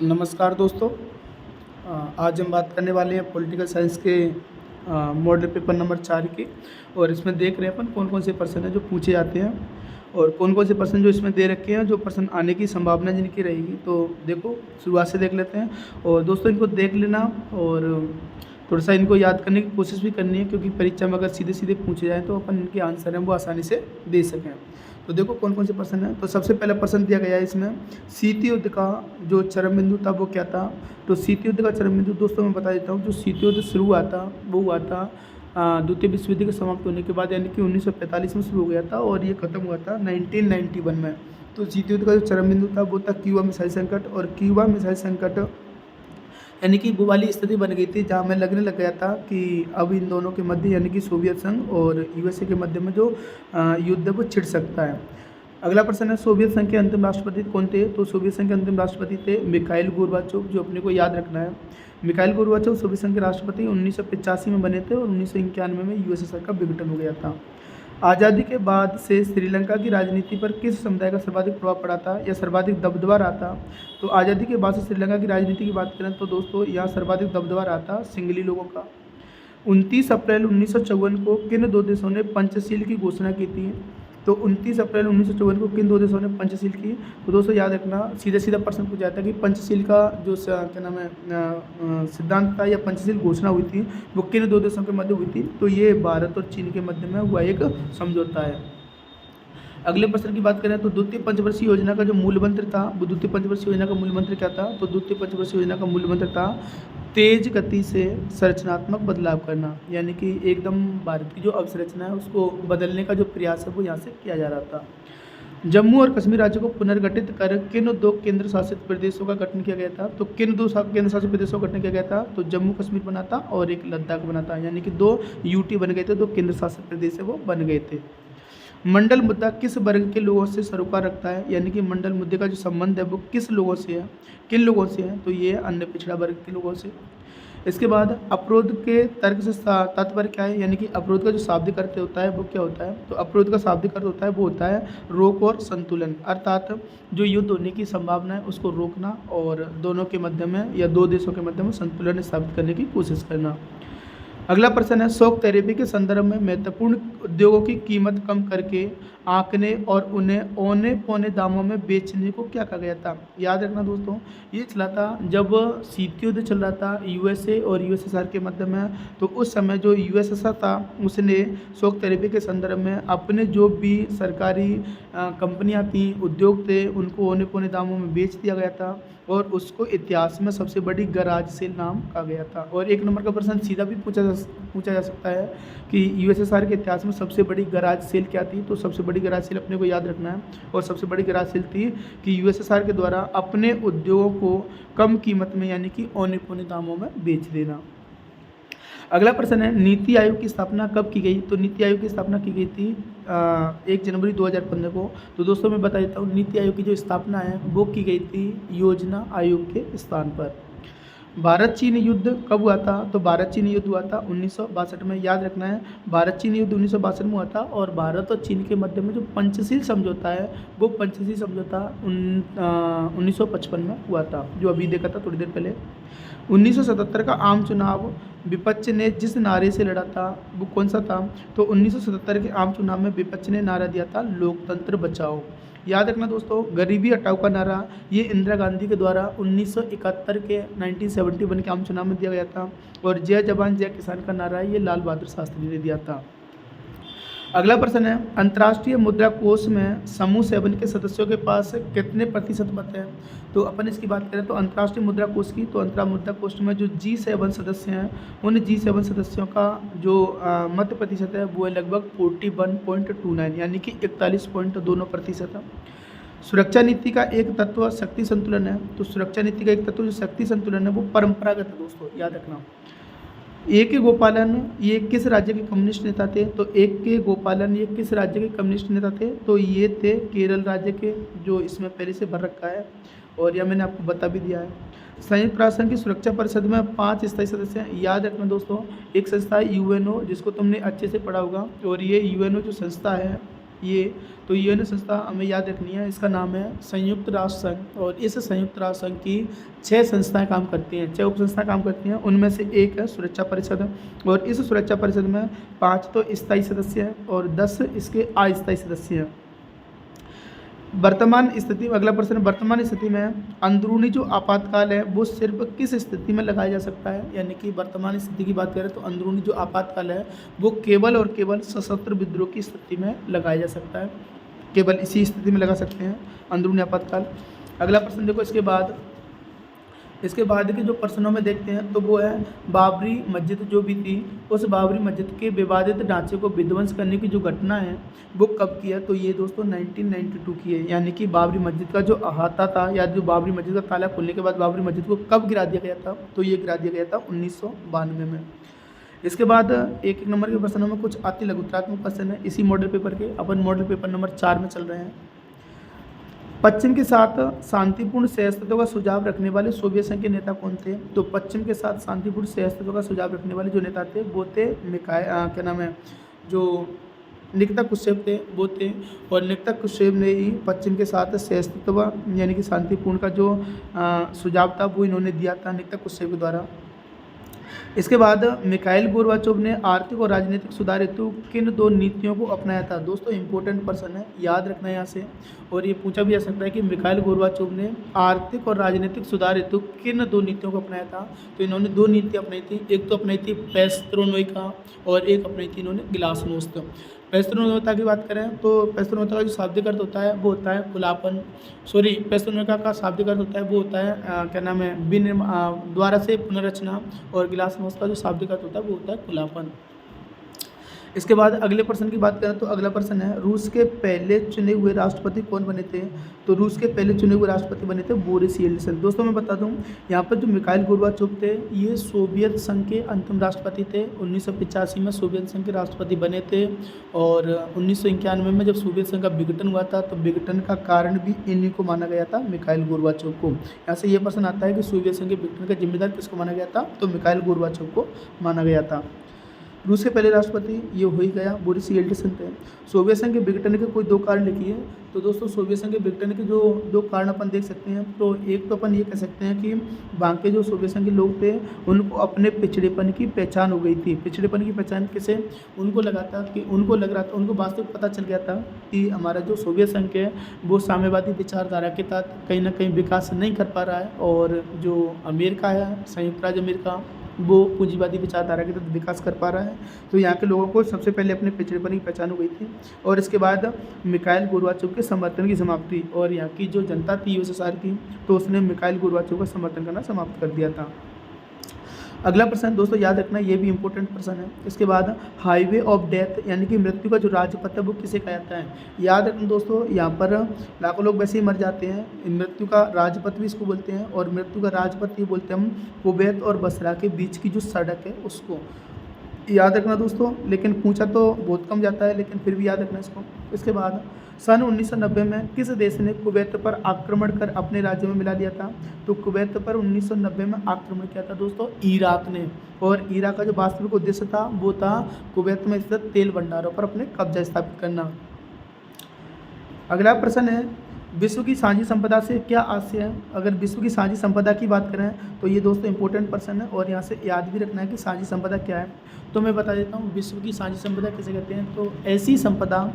नमस्कार दोस्तों। आज हम बात करने वाले हैं पॉलिटिकल साइंस के मॉडल पेपर नंबर 4 की। और इसमें देख रहे हैं अपन कौन कौन से प्रश्न हैं जो पूछे जाते हैं और कौन कौन से प्रश्न जो इसमें दे रखे हैं जो प्रश्न आने की संभावना जिनकी रहेगी। तो देखो, शुरुआत से देख लेते हैं और दोस्तों इनको देख लेना और थोड़ा सा इनको याद करने की कोशिश भी करनी है, क्योंकि परीक्षा में अगर सीधे सीधे पूछे जाएँ तो अपन इनके आंसर हैं वो आसानी से दे सकें। तो देखो कौन कौन से प्रश्न हैं। तो सबसे पहला प्रश्न दिया गया है इसमें, शीत युद्ध का जो चरम बिंदु था वो क्या था। तो शीत युद्ध का चरम बिंदु दोस्तों मैं बता देता हूँ। जो शीत युद्ध शुरू हुआ था वो हुआ था द्वितीय विश्व युद्ध के समाप्त होने के बाद, यानी कि 1945 में शुरू हो गया था और ये खत्म हुआ था 1991 में। तो शीत युद्ध का जो चरम बिंदु था वो था क्यूबा मिसाइल संकट। और क्यूबा मिसाइल संकट यानी कि वो वाली स्थिति बन गई थी जहाँ हमें लगने लग गया था कि अब इन दोनों के मध्य यानी कि सोवियत संघ और यूएसए के मध्य में जो युद्ध है वो छिड़ सकता है। अगला प्रश्न है, सोवियत संघ के अंतिम राष्ट्रपति कौन थे। तो सोवियत संघ के अंतिम राष्ट्रपति थे मिखाइल गोर्बाचोव, जो अपने को याद रखना है। मिखाइल गोर्बाचोव सोवियत संघ के राष्ट्रपति 1985 में बने थे और 1991 में यूएसएसआर का विघटन हो गया था। आज़ादी के बाद से श्रीलंका की राजनीति पर किस समुदाय का सर्वाधिक प्रभाव पड़ा था या सर्वाधिक दबदबा रहा था। तो आज़ादी के बाद से श्रीलंका की राजनीति की बात करें तो दोस्तों यहाँ सर्वाधिक दबदबा रहा था सिंगली लोगों का। 29 अप्रैल 1954 को किन दो देशों ने पंचशील की घोषणा की थी। तो 29 अप्रैल 1954 को किन दो देशों ने पंचशील की। तो दोस्तों याद रखना, सीधा सीधा प्रश्न पूछा जाता है कि पंचशील का जो क्या नाम है सिद्धांत था या पंचशील घोषणा हुई थी वो किन दो देशों के मध्य हुई थी। तो ये भारत और चीन के मध्य में हुआ एक समझौता है। अगले प्रश्न की बात करें तो द्वितीय पंचवर्षीय योजना का जो मूल मंत्र था, वो द्वितीय पंचवर्षीय योजना का मूल मंत्र क्या था। तो द्वितीय पंचवर्षीय योजना का मूल मंत्र था तेज गति से संरचनात्मक बदलाव करना, यानी कि एकदम भारत की जो अवसंरचना है उसको बदलने का जो प्रयास है वो यहाँ से किया जा रहा था। जम्मू और कश्मीर राज्य को पुनर्गठित कर किन दो केंद्र शासित प्रदेशों का गठन किया गया था। तो किन दो केंद्र शासित प्रदेशों का गठन किया गया था। तो जम्मू कश्मीर बना था और एक लद्दाख बना था, यानी कि 2 यूटी बन गए थे, 2 केंद्र शासित प्रदेश है वो बन गए थे। मंडल मुद्दा किस वर्ग के लोगों से सरोकार रखता है, यानी कि मंडल मुद्दे का जो संबंध है वो किस लोगों से है, किन लोगों से है। तो ये अन्य पिछड़ा वर्ग के लोगों से। इसके बाद अवरोध के तर्क से तात्पर्य क्या है, यानी कि अवरोध का जो शाब्दिक अर्थ होता है वो क्या होता है। तो अवरोध का शाब्दिक अर्थ होता है वो होता है रोक और संतुलन, अर्थात जो युद्ध होने की संभावना है उसको रोकना और दोनों के मध्य में या 2 देशों के मध्य में संतुलन स्थापित करने की कोशिश करना। अगला प्रश्न है, शॉक थेरेपी के संदर्भ में महत्वपूर्ण उद्योगों की कीमत कम करके आंकने और उन्हें औने पौने दामों में बेचने को क्या कहा गया था। याद रखना दोस्तों, ये चला था जब शीत युद्ध चल रहा था यूएसए और यूएसएसआर के मध्य में। तो उस समय जो यूएसएसआर था उसने शॉक थेरेपी के संदर्भ में अपने जो भी सरकारी कंपनियां थी, उद्योग थे, उनको औने पौने दामों में बेच दिया गया था और उसको इतिहास में सबसे बड़ी गराज सेल नाम कहा गया था। और एक नंबर का प्रश्न सीधा भी पूछा जा सकता है कि यूएसएसआर के इतिहास में सबसे बड़ी गराज सेल क्या थी। तो सबसे बड़ी गराज सेल अपने को याद रखना है, और सबसे बड़ी गराज सेल थी कि यूएसएसआर के द्वारा अपने उद्योगों को कम कीमत में यानी कि औने पौने दामों में बेच देना। अगला प्रश्न है, नीति आयोग की स्थापना कब की गई। तो नीति आयोग की स्थापना की गई थी 1 जनवरी 2015 को। तो दोस्तों मैं बता देता हूँ, नीति आयोग की जो स्थापना है वो की गई थी योजना आयोग के स्थान पर। भारत चीन युद्ध कब हुआ था। तो भारत चीन युद्ध हुआ था 1962 में। याद रखना है, भारत चीन युद्ध 1962 में हुआ था और भारत और चीन के मध्य में जो पंचशील समझौता है वो पंचशील समझौता 1955 में हुआ था, जो अभी देखा था थोड़ी देर पहले। 1977 का आम चुनाव विपक्ष ने जिस नारे से लड़ा था वो कौन सा था। तो 1977 के आम चुनाव में विपक्ष ने नारा दिया था लोकतंत्र बचाओ। याद रखना दोस्तों, गरीबी हटाओ का नारा ये इंदिरा गांधी के द्वारा 1971 के 1971 के आम चुनाव में दिया गया था। और जय जवान जय किसान का नारा ये लाल बहादुर शास्त्री ने दिया था। अगला प्रश्न है, अंतर्राष्ट्रीय मुद्रा कोष में समूह 7 के सदस्यों के पास कितने प्रतिशत मत हैं। तो अपन इसकी बात करें तो अंतर्राष्ट्रीय मुद्रा कोष की, तो अंतर्राष्ट्रीय मुद्रा कोष में जो G7 सदस्य हैं उन G7 सदस्यों का जो मत प्रतिशत है वो है लगभग 41.29, यानी कि 41.29% है। सुरक्षा नीति का एक तत्व शक्ति संतुलन है। तो सुरक्षा नीति का एक तत्व जो शक्ति संतुलन है वो परंपरागत है दोस्तों, याद रखना। ए के गोपालन ये किस राज्य के कम्युनिस्ट नेता थे। तो एक के गोपालन ये किस राज्य के कम्युनिस्ट नेता थे। तो ये थे केरल राज्य के, जो इसमें पहले से भर रखा है और यह मैंने आपको बता भी दिया है। संयुक्त राष्ट्र संघ की सुरक्षा परिषद में 5 स्थायी सदस्य हैं। याद रखना दोस्तों, एक संस्था है यूएनओ जिसको तुमने अच्छे से पढ़ा होगा, और ये यूएनओ जो संस्था है ये तो यूएन संस्था हमें याद रखनी है, इसका नाम है संयुक्त राष्ट्र संघ। और इस संयुक्त राष्ट्र संघ की 6 संस्थाएं काम करती हैं, 6 उप संस्थाएं काम करती हैं। उनमें से एक है सुरक्षा परिषद, और इस सुरक्षा परिषद में 5 तो स्थायी सदस्य हैं और 10 इसके अस्थायी सदस्य हैं। वर्तमान स्थिति, अगला प्रश्न, वर्तमान स्थिति में अंदरूनी जो आपातकाल है वो सिर्फ किस स्थिति में लगाया जा सकता है? यानी कि वर्तमान स्थिति की बात करें तो अंदरूनी जो आपातकाल है वो केवल और केवल सशस्त्र विद्रोह की स्थिति में लगाया जा सकता है, केवल इसी स्थिति में लगा सकते हैं अंदरूनी आपातकाल। अगला प्रश्न देखो, इसके बाद के जो प्रश्नों में देखते हैं तो वो है बाबरी मस्जिद जो भी थी, उस बाबरी मस्जिद के विवादित ढांचे को विध्वंस करने की जो घटना है वो कब की है? तो ये दोस्तों 1992 की है। यानी कि बाबरी मस्जिद का जो अहाता था या जो बाबरी मस्जिद का ताला खुलने के बाद बाबरी मस्जिद को कब गिरा दिया गया था? तो ये गिरा दिया गया था 1992 में। इसके बाद एक नंबर के प्रश्नों में कुछ अति लघुत्रात्मक प्रश्न है इसी मॉडल पेपर के। अपन मॉडल पेपर नंबर 4 में चल रहे हैं। पश्चिम के साथ शांतिपूर्ण सहअस्तित्व का सुझाव रखने वाले सोवियत संघ के नेता कौन थे? तो पश्चिम के साथ शांतिपूर्ण सहअस्तित्व का सुझाव रखने वाले जो नेता थे वो थे क्या नाम है, जो निकिता क्रुश्चेव थे वो थे। और निकिता क्रुश्चेव ने ही पश्चिम के साथ सहअस्तित्व यानी कि शांतिपूर्ण का जो सुझाव था वो इन्होंने दिया था निकिता क्रुश्चेव के द्वारा। इसके बाद मिखाइल गोर्बाचोव ने आर्थिक और राजनीतिक सुधार हेतु किन 2 नीतियों को अपनाया था? दोस्तों इंपॉर्टेंट प्रश्न है, याद रखना है यहाँ से। और ये पूछा भी जा सकता है कि मिखाइल गोर्बाचोव ने आर्थिक और राजनीतिक सुधार हेतु किन 2 नीतियों को अपनाया था? तो इन्होंने 2 नीतियाँ अपनाई थी। एक तो अपनाई थी पेरेस्ट्रोइका और एक अपनाई थी इन्होंने ग्लासनोस्त। पेरेस्ट्रोइका की बात करें तो पेरेस्ट्रोइका का जो शाब्दिक अर्थ होता है वो होता है खुलापन, पेरेस्ट्रोइका का शाब्दिक अर्थ होता है वो होता है क्या नाम है, द्वारा से पुनर्रचना। और ग्लासनोस्त का जो शाब्दिक अर्थ होता है वो होता है खुलापन। इसके बाद अगले प्रश्न की बात करें तो अगला प्रश्न है रूस के पहले चुने हुए राष्ट्रपति कौन बने थे? तो रूस के पहले चुने हुए राष्ट्रपति बने थे बोरिस येल्त्सिन। दोस्तों मैं बता दूं, यहाँ पर जो मिखाइल गोर्बाचोव थे ये सोवियत संघ के अंतिम राष्ट्रपति थे। 1985 में सोवियत संघ के राष्ट्रपति बने थे। और 1991 में जब सोवियत संघ का विघटन हुआ था तो विघटन का कारण भी इन्हीं को माना गया था, मिखाइल गोर्बाचोव को। यहाँ से ये प्रश्न आता है कि सोवियत संघ के विघटन का जिम्मेदार किसको माना गया था? तो मिखाइल गोर्बाचोव को माना गया था। रूस के पहले राष्ट्रपति ये हो ही गया, बोरिस येल्त्सिन थे। सोवियत संघ के विघटन के कोई 2 कारण लिखिए। तो दोस्तों सोवियत संघ के विघटन के जो 2 कारण अपन देख सकते हैं, तो एक तो अपन ये कह सकते हैं कि वहाँ के जो सोवियत संघ के लोग थे उनको अपने पिछड़ेपन की पहचान हो गई थी। पिछड़ेपन की पहचान कैसे? उनको लग रहा था उनको वास्तविक पता चल गया था कि हमारा जो सोवियत संघ है वो साम्यवादी विचारधारा के तहत कहीं ना कहीं विकास नहीं कर पा रहा है, और जो अमेरिका है, संयुक्त राज्य अमेरिका, वो पूंजीवादी विचारधारा के तहत विकास कर पा रहा है। तो यहाँ के लोगों को सबसे पहले अपने पिछड़ेपन की पहचान हो गई थी। और इसके बाद मिखाइल गोर्बाचोव के समर्थन की समाप्ति, और यहाँ की जो जनता थी यूएसएसआर की, तो उसने मिखाइल गोर्बाचोव का समर्थन करना समाप्त कर दिया था। अगला प्रश्न दोस्तों याद रखना, ये भी इंपॉर्टेंट प्रश्न है। इसके बाद हाईवे ऑफ डेथ यानी कि मृत्यु का जो राजपथ है वो किसे कहा जाता है? याद रखना दोस्तों, यहाँ पर लाखों लोग वैसे ही मर जाते हैं। मृत्यु का राजपथ भी इसको बोलते हैं, और मृत्यु का राजपथ ये बोलते हैं हम कुवैत और बसरा के बीच की जो सड़क है उसको। याद रखना दोस्तों, लेकिन पूछा तो बहुत कम जाता है, लेकिन फिर भी याद रखना इसको। इसके बाद सन 1990 में किस देश ने कुवैत पर आक्रमण कर अपने राज्य में मिला लिया था? तो कुवैत पर 1990 में आक्रमण किया था दोस्तों इराक ने। और इराक का जो वास्तविक उद्देश्य था वो था कुवैत में स्थित तेल भंडारों पर अपने कब्जा स्थापित करना। अगला प्रश्न है विश्व की साझी संपदा से क्या आशय है? अगर विश्व की साझी संपदा की बात करें तो ये दोस्तों इंपॉर्टेंट प्रश्न है, और यहाँ से याद भी रखना है कि साझी संपदा क्या है। तो मैं बता देता हूँ विश्व की साझी संपदा किसे कहते हैं। तो ऐसी संपदा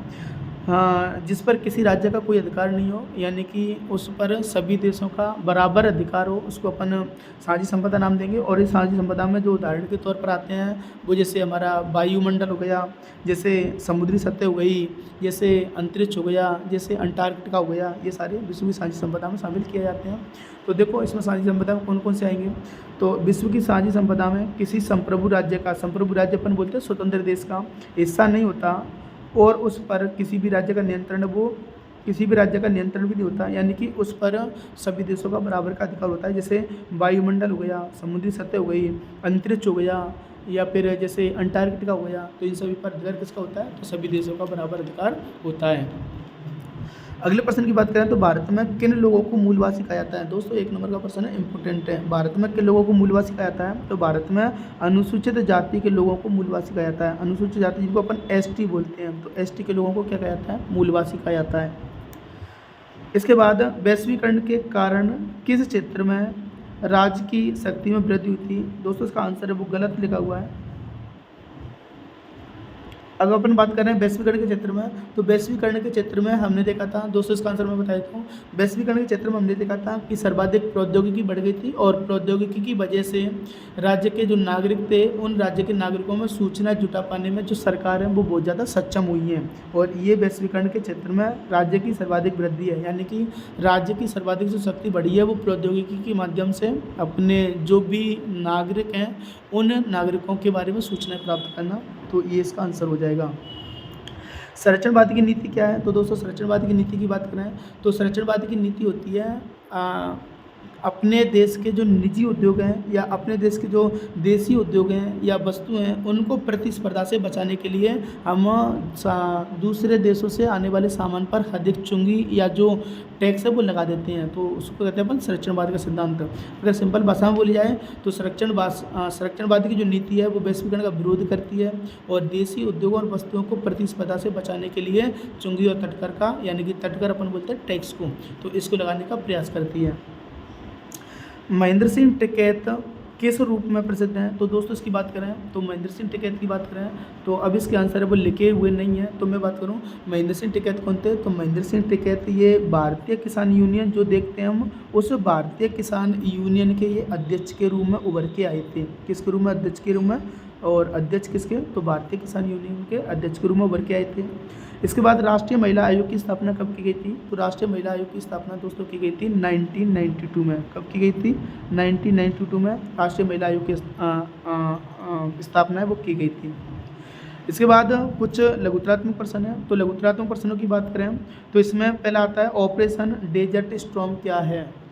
जिस पर किसी राज्य का कोई अधिकार नहीं हो, यानी कि उस पर सभी देशों का बराबर अधिकार हो, उसको अपन साझी संपदा नाम देंगे। और इस साझी संपदा में जो उदाहरण के तौर पर आते हैं वो जैसे हमारा वायुमंडल हो गया, जैसे समुद्री सतह हो गई, जैसे अंतरिक्ष हो गया, जैसे अंटार्कटिका हो गया, ये सारे विश्व की साझी संपदा में शामिल किए जाते हैं। तो देखो इसमें साझी संपदा में कौन कौन से आएंगे। तो विश्व की साझी संपदा में किसी संप्रभु राज्य का, संप्रभु राज्य अपन बोलते हैं स्वतंत्र देश का, हिस्सा नहीं होता, और उस पर किसी भी राज्य का नियंत्रण भी नहीं होता, यानी कि उस पर सभी देशों का बराबर का अधिकार होता है। जैसे वायुमंडल हो गया, समुद्री सतह हो गई, अंतरिक्ष हो गया, या फिर जैसे अंटार्कटिका हो गया, तो इन सभी पर अधिकार किसका होता है? तो सभी देशों का बराबर अधिकार होता है। अगले प्रश्न की बात करें तो भारत में किन लोगों को मूलवासी कहा जाता है। दोस्तों 1 नंबर का प्रश्न है, इंपॉर्टेंट है। भारत में किन लोगों को मूलवासी कहा जाता है, तो भारत में अनुसूचित जाति के लोगों को मूलवासी कहा जाता है। अनुसूचित जाति जिनको अपन एसटी बोलते हैं, तो एसटी के लोगों को क्या कहा जाता है, मूलवासी कहा जाता है। इसके बाद वैश्वीकरण के कारण किस क्षेत्र में राज्य की शक्ति में वृद्धि हुई थी। दोस्तों इसका आंसर है वो गलत लिखा हुआ है। अगर अपन बात करें वैश्वीकरण के क्षेत्र में, तो वैश्वीकरण के क्षेत्र में हमने देखा था, दोस्तों इसका आंसर मैं बता देता हूँ। वैश्वीकरण के क्षेत्र में हमने देखा था कि सर्वाधिक प्रौद्योगिकी बढ़ गई थी और प्रौद्योगिकी की वजह से राज्य के जो नागरिक थे, उन राज्य के नागरिकों में सूचना जुटा पाने में जो सरकार है वो बहुत ज़्यादा सक्षम हुई है। और ये वैश्वीकरण के क्षेत्र में राज्य की सर्वाधिक वृद्धि है, यानी कि राज्य की सर्वाधिक जो शक्ति बढ़ी है वो प्रौद्योगिकी के माध्यम से अपने जो भी नागरिक हैं उन नागरिकों के बारे में सूचना प्राप्त करना। तो ये इसका आंसर हो जाएगा। संरक्षणवादी की नीति क्या है, तो दोस्तों संरक्षणवादी की नीति की बात करें तो संरक्षणवादी की नीति होती है अपने देश के जो निजी उद्योग हैं या अपने देश के जो देसी उद्योग हैं या वस्तु हैं उनको प्रतिस्पर्धा से बचाने के लिए हम दूसरे देशों से आने वाले सामान पर अधिक चुंगी या जो टैक्स है वो लगा देते हैं, तो उसको कहते हैं अपन संरक्षणवाद का सिद्धांत। अगर सिंपल भाषा में बोली जाए तो संरक्षणवादी की जो नीति है वो वैश्वीकरण का विरोध करती है और देसी उद्योगों और वस्तुओं को प्रतिस्पर्धा से बचाने के लिए चुंगी और तटकर का, यानी कि तटकर अपन बोलते हैं टैक्स को, तो इसको लगाने का प्रयास करती है। महेंद्र सिंह टिकैत किस रूप में प्रसिद्ध हैं, तो दोस्तों इसकी बात करें तो महेंद्र सिंह टिकैत की बात करें तो अब इसके आंसर है वो लिखे हुए नहीं है, तो मैं बात करूं महेंद्र सिंह टिकैत कौन थे, तो महेंद्र सिंह टिकैत ये भारतीय किसान यूनियन जो देखते हैं हम, उस भारतीय किसान यूनियन के ये अध्यक्ष के रूप में उभर के आए थे। किसके रूप में, अध्यक्ष के रूप में, और अध्यक्ष किसके, तो भारतीय किसान यूनियन के अध्यक्ष के रूप में उभर के आए थे। इसके बाद राष्ट्रीय महिला आयोग की स्थापना कब की गई थी, तो राष्ट्रीय महिला आयोग की स्थापना दोस्तों की गई थी 1992 में। कब की गई थी, 1992 में राष्ट्रीय महिला आयोग की स्थापना है वो की गई थी। इसके बाद कुछ लघुतरात्मक प्रश्न है, तो लघुतरात्मक प्रश्नों की बात करें तो इसमें पहला आता है ऑपरेशन डेजर्ट स्टॉर्म क्या है।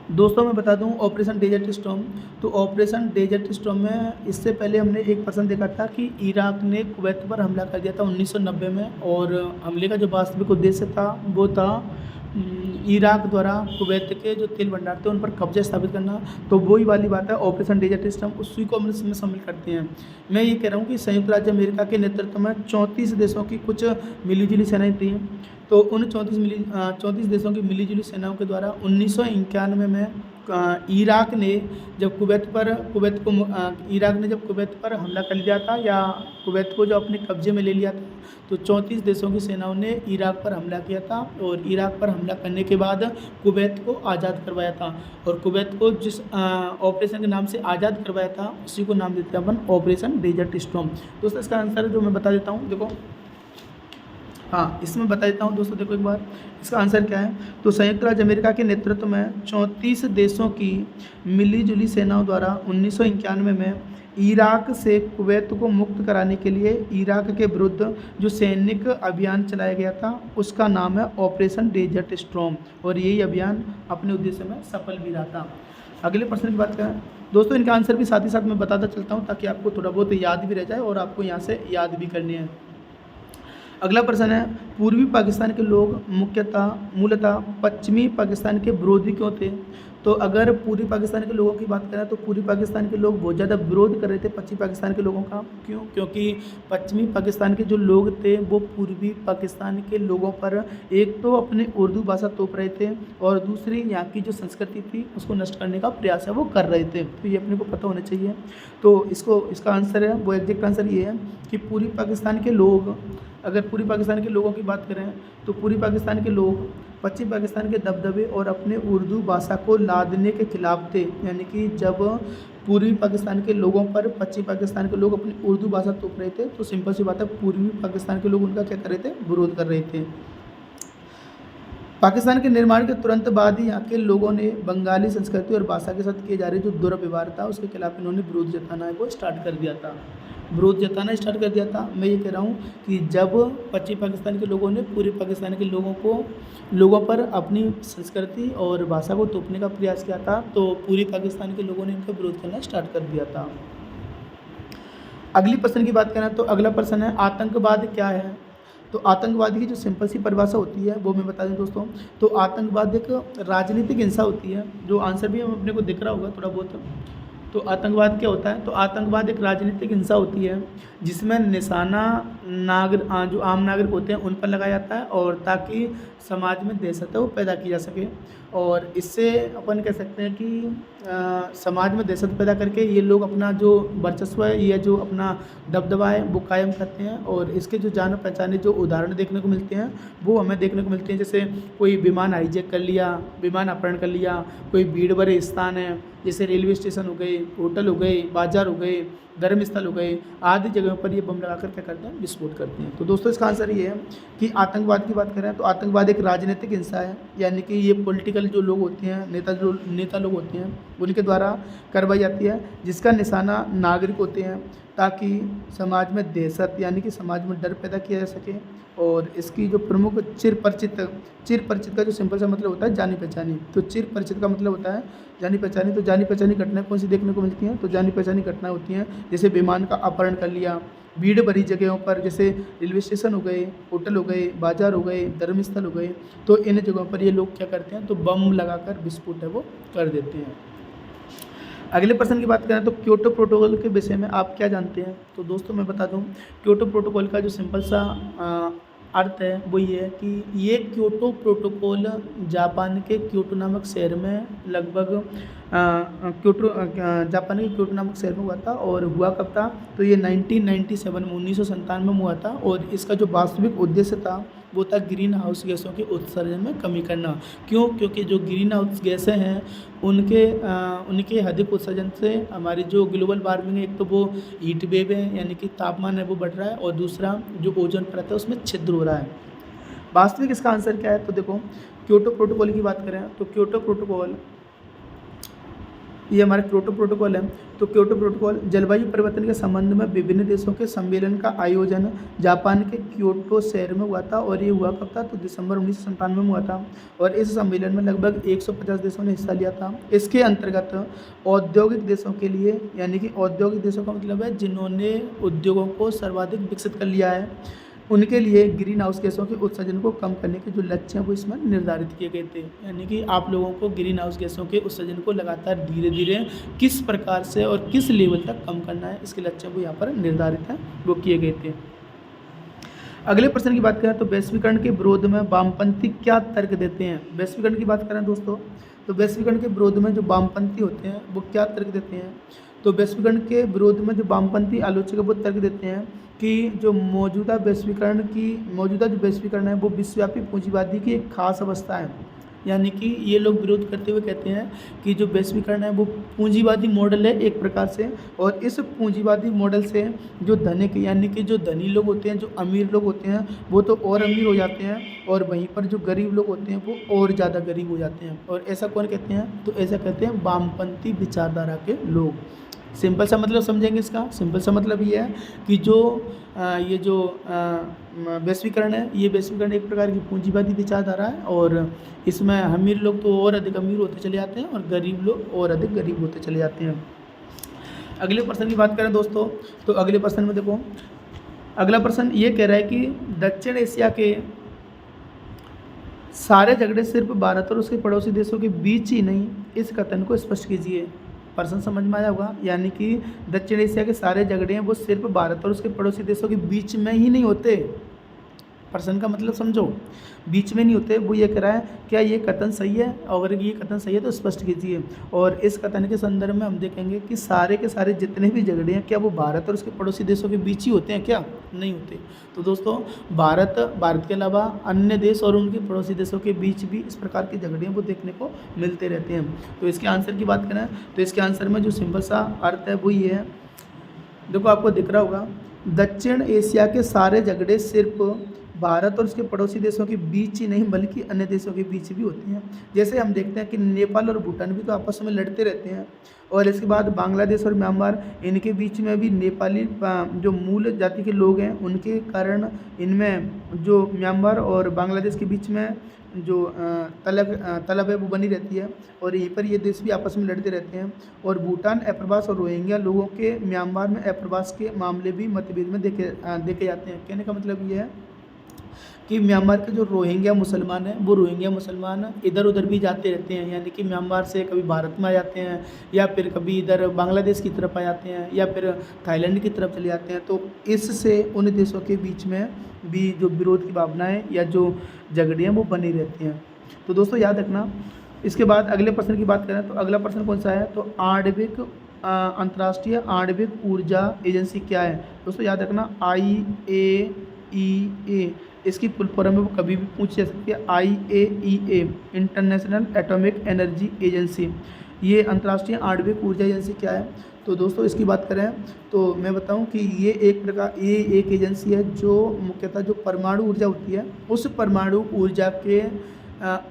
दोस्तों मैं बता दूं ऑपरेशन डेजर्ट स्टॉर्म, तो ऑपरेशन डेजर्ट स्टॉर्म में इससे पहले हमने एक प्रश्न देखा था कि इराक ने कुवैत पर हमला कर दिया था 1990 में, और हमले का जो वास्तविक उद्देश्य था वो था इराक द्वारा कुवैत के जो तेल भंडार थे उन पर कब्जा स्थापित करना। तो वही वाली बात है ऑपरेशन डेजर्ट स्टॉर्म, उसी को हम इसमें शामिल करते हैं। मैं ये कह रहा हूँ कि संयुक्त राज्य अमेरिका के नेतृत्व में 34 देशों की कुछ मिलीजुली सेनाएं थी, तो उन 34 देशों की मिलीजुली सेनाओं के द्वारा 1991 में इराक ने जब कुवैत पर हमला कर लिया था या कुवैत को जो अपने कब्जे में ले लिया था, तो 34 देशों की सेनाओं ने इराक पर हमला किया था और इराक पर हमला करने के बाद कुवैत को आज़ाद करवाया था। और कुवैत को जिस ऑपरेशन के नाम से आज़ाद करवाया था उसी को नाम देते हैं अपन ऑपरेशन डेजर्ट स्टॉर्म। दोस्तों इसका आंसर जो मैं बता देता हूँ, देखो हाँ इसमें बता देता हूँ दोस्तों, देखो एक बार इसका आंसर क्या है, तो संयुक्त राज्य अमेरिका के नेतृत्व में 34 देशों की मिलीजुली सेनाओं द्वारा 1991 में इराक से कुवैत को मुक्त कराने के लिए इराक के विरुद्ध जो सैनिक अभियान चलाया गया था उसका नाम है ऑपरेशन डेजर्ट स्टॉर्म, और यही अभियान अपने उद्देश्य में सफल भी रहा था। अगले प्रश्न की बात करें दोस्तों, इनका आंसर भी साथ ही साथ मैं बताता चलता हूँ ताकि आपको थोड़ा बहुत याद भी रह जाए और आपको यहाँ से याद भी करनी है। अगला प्रश्न है पूर्वी पाकिस्तान के लोग मूलतः पश्चिमी पाकिस्तान के विरोधी क्यों थे। तो अगर पूर्वी पाकिस्तान के लोगों की बात करें तो पूर्वी पाकिस्तान के लोग बहुत ज़्यादा विरोध कर रहे थे पश्चिमी पाकिस्तान के लोगों का। क्यों, क्योंकि पश्चिमी पाकिस्तान के जो लोग थे वो पूर्वी पाकिस्तान के लोगों पर एक तो अपनी उर्दू भाषा थोप रहे थे और दूसरी यहाँ की जो संस्कृति थी उसको नष्ट करने का प्रयास है वो कर रहे थे, तो ये अपने को पता होना चाहिए। तो इसका आंसर है वो एग्जैक्ट आंसर ये है कि पूर्वी पाकिस्तान के लोग, अगर पूर्वी पाकिस्तान के लोगों की बात करें तो पूर्वी पाकिस्तान के लोग पश्चिम पाकिस्तान के दबदबे और अपने उर्दू भाषा को लादने के खिलाफ थे। यानी कि जब पूर्वी पाकिस्तान के लोगों पर पश्चिम पाकिस्तान के लोग अपनी उर्दू भाषा थोप रहे थे तो सिंपल सी बात है पूर्वी पाकिस्तान के लोग उनका क्या कर रहे थे, विरोध कर रहे थे। पाकिस्तान के निर्माण के तुरंत बाद ही यहाँ के लोगों ने बंगाली संस्कृति और भाषा के साथ किए जा रहे जो दुर्व्यवहार था उसके खिलाफ इन्होंने विरोध जताना है वो स्टार्ट कर दिया था। मैं ये कह रहा हूँ कि जब पश्चिम पाकिस्तान के लोगों ने पूर्वी पाकिस्तान के लोगों पर अपनी संस्कृति और भाषा को थोपने का प्रयास किया था तो पूर्वी पाकिस्तान के लोगों ने इनका विरोध करना स्टार्ट कर दिया था। अगली प्रश्न की बात करें तो अगला प्रश्न है आतंकवाद क्या है। तो तो आतंकवादी की जो सिंपल सी परिभाषा होती है वो मैं बता दूं दोस्तों। तो आतंकवाद एक राजनीतिक हिंसा होती है, जो आंसर भी हम अपने को दिख रहा होगा थोड़ा बहुत। तो आतंकवाद क्या होता है? तो आतंकवाद एक राजनीतिक हिंसा होती है जिसमें निशाना जो आम नागरिक होते हैं उन पर लगाया जाता है, और ताकि समाज में दहशत है वो पैदा की जा सके। और इससे अपन कह सकते हैं कि समाज में दहशत पैदा करके ये लोग अपना जो वर्चस्व है या जो अपना दबदबा है वो कायम करते हैं। और इसके जो जाने पहचाने जो उदाहरण देखने को मिलते हैं वो हमें देखने को मिलते हैं, जैसे कोई विमान हाईजैक कर लिया, विमान अपहरण कर लिया, कोई भीड़ भरे स्थान है जैसे रेलवे स्टेशन हो गए, होटल हो गए, बाजार हो गए, धर्मस्थल हो गए, आदि जगहों पर ये बम लगाकर क्या करते हैं? विस्फोट करते हैं। तो दोस्तों इसका आंसर ये है कि आतंकवाद की बात करें तो आतंकवाद एक राजनीतिक हिंसा है, यानी कि ये पॉलिटिकल जो लोग होते हैं, नेता लोग होते हैं उनके द्वारा करवाई जाती है, जिसका निशाना नागरिक होते हैं ताकि समाज में दहशत यानी कि समाज में डर पैदा किया जा सके। और इसकी जो प्रमुख चिर परिचित का जो सिंपल सा मतलब होता है जानी पहचानी। तो चिर परिचित का मतलब होता है जानी पहचानी। तो जानी पहचानी घटनाएं कौन सी देखने को मिलती हैं? तो जानी पहचानी घटनाएं होती हैं जैसे विमान का अपहरण कर लिया, भीड़ भरी जगहों पर जैसे रेलवे स्टेशन हो गए, होटल हो गए, बाजार हो गए, धर्मस्थल हो गए, तो इन जगहों पर ये लोग क्या करते हैं? तो बम लगाकर विस्फोट है वो कर देते हैं। अगले प्रश्न की बात करें तो क्योटो प्रोटोकॉल के विषय में आप क्या जानते हैं? तो दोस्तों मैं बता दूं, क्योटो प्रोटोकॉल का जो सिंपल सा अर्थ है वो ये है कि ये क्योटो प्रोटोकॉल जापान के क्योटो नामक शहर में लगभग जापान के क्योटो नामक शहर में हुआ था। और हुआ कब था? तो ये 1997 में 1997 में हुआ था। और इसका जो वास्तविक उद्देश्य था वो था ग्रीन हाउस गैसों के उत्सर्जन में कमी करना। क्यों? क्योंकि जो ग्रीन हाउस गैसें हैं उनके अधिक उत्सर्जन से हमारी जो ग्लोबल वार्मिंग है, एक तो वो हीट वेव है यानी कि तापमान है वो बढ़ रहा है, और दूसरा जो ओजोन परत है उसमें छिद्र हो रहा है। वास्तविक इसका आंसर क्या है? तो देखो, क्योटो प्रोटोकॉल की बात करें तो क्योटो प्रोटोकॉल ये हमारा क्योटो प्रोटोकॉल है। तो क्योटो प्रोटोकॉल जलवायु परिवर्तन के संबंध में विभिन्न देशों के सम्मेलन का आयोजन जापान के क्योटो शहर में हुआ था। और ये हुआ कब था? तो दिसंबर 1997 में हुआ था। और इस सम्मेलन में लगभग 150 देशों ने हिस्सा लिया था। इसके अंतर्गत औद्योगिक देशों के लिए, यानी कि औद्योगिक देशों का मतलब है जिन्होंने उद्योगों को सर्वाधिक विकसित कर लिया है, उनके लिए ग्रीन हाउस गैसों के उत्सर्जन को कम करने के जो लक्ष्य हैं वो इसमें निर्धारित किए गए थे। यानी कि आप लोगों को ग्रीन हाउस गैसों के उत्सर्जन को लगातार धीरे धीरे किस प्रकार से और किस लेवल तक कम करना है, इसके लक्ष्य वो यहाँ पर निर्धारित हैं, वो किए गए थे। अगले प्रश्न की बात करें तो वैश्वीकरण के विरोध में वामपंथी क्या तर्क देते हैं? वैश्वीकरण की बात करें दोस्तों तो वैश्वीकरण के विरोध में जो वामपंथी होते हैं वो क्या तर्क देते हैं? तो वैश्वीकरण के विरोध में जो वामपंथी आलोचक वो तर्क देते हैं कि जो मौजूदा जो वैश्वीकरण है वो विश्वव्यापी पूंजीवादी की एक खास अवस्था है। यानी कि ये लोग विरोध करते हुए कहते हैं कि जो वैश्वीकरण है वो पूंजीवादी मॉडल है एक प्रकार से, और इस पूंजीवादी मॉडल से जो धनिक यानी कि जो धनी लोग होते हैं, जो अमीर लोग होते हैं वो तो और अमीर हो जाते हैं, और वहीं पर जो गरीब लोग होते हैं वो और ज़्यादा गरीब हो जाते हैं। और ऐसा कौन कहते हैं? तो ऐसा कहते हैं वामपंथी विचारधारा के लोग। सिंपल सा मतलब समझेंगे इसका। सिंपल सा मतलब ये है कि ये जो वैश्वीकरण है, ये वैश्वीकरण एक प्रकार की पूंजीवादी विचारधारा है, और इसमें अमीर लोग तो और अधिक अमीर होते चले जाते हैं और गरीब लोग और अधिक गरीब होते चले जाते हैं। अगले प्रश्न की बात करें दोस्तों तो अगले प्रश्न में देखो, अगला प्रश्न ये कह रहा है कि दक्षिण एशिया के सारे झगड़े सिर्फ भारत और उसके पड़ोसी देशों के बीच ही नहीं, इस कथन को स्पष्ट कीजिए। प्रश्न समझ में आया होगा। यानी कि दक्षिण एशिया के सारे झगड़े हैं वो सिर्फ भारत और उसके पड़ोसी देशों के बीच में ही नहीं होते। प्रश्न का मतलब समझो, बीच में नहीं होते। वो ये कह रहा है क्या ये कथन सही है? अगर ये कथन सही है तो स्पष्ट कीजिए। और इस कथन के संदर्भ में हम देखेंगे कि सारे के सारे जितने भी झगड़े हैं क्या वो भारत और उसके पड़ोसी देशों के बीच ही होते हैं? क्या नहीं होते। तो दोस्तों भारत के अलावा अन्य देश और उनके पड़ोसी देशों के बीच भी इस प्रकार के झगड़े वो देखने को मिलते रहते हैं। तो इसके आंसर की बात करें तो इसके आंसर में जो सिंपल सा अर्थ है वो ये है, देखो आपको दिख रहा होगा, दक्षिण एशिया के सारे झगड़े सिर्फ भारत और उसके पड़ोसी देशों के बीच ही नहीं बल्कि अन्य देशों के बीच भी होती हैं। जैसे हम देखते हैं कि नेपाल और भूटान भी तो आपस में लड़ते रहते हैं, और इसके बाद बांग्लादेश और म्यांमार, इनके बीच में भी नेपाली जो मूल जाति के लोग हैं उनके कारण इनमें जो म्यांमार और बांग्लादेश के बीच में जो तलब है वो बनी रहती है, और यहीं पर ये देश भी आपस में लड़ते रहते हैं। और भूटान अप्रवास और रोहिंग्या लोगों के म्यांमार में अप्रवास के मामले भी मतभेद में देखे जाते हैं। कहने का मतलब ये है कि म्यांमार के जो रोहिंग्या मुसलमान हैं वो रोहिंग्या मुसलमान इधर उधर भी जाते रहते हैं, यानी कि म्यांमार से कभी भारत में आ जाते हैं या फिर कभी इधर बांग्लादेश की तरफ आ जाते हैं या फिर थाईलैंड की तरफ चले जाते हैं। तो इससे उन देशों के बीच में भी जो विरोध की भावनाएं या जो झगड़े हैं वो बनी रहती हैं। तो दोस्तों याद रखना। इसके बाद अगले प्रश्न की बात करें तो अगला प्रश्न कौन सा है, तो आणविक अंतर्राष्ट्रीय आणविक ऊर्जा एजेंसी क्या है। दोस्तों याद रखना IAEA, इसकी फुल फॉर्म में वो कभी भी पूछी जा सकती है। IAEA international atomic energy agency, ये अंतर्राष्ट्रीय आणविक ऊर्जा एजेंसी क्या है। तो दोस्तों इसकी बात करें तो मैं बताऊं कि ये एक एजेंसी है जो मुख्यतः जो परमाणु ऊर्जा होती है उस परमाणु ऊर्जा के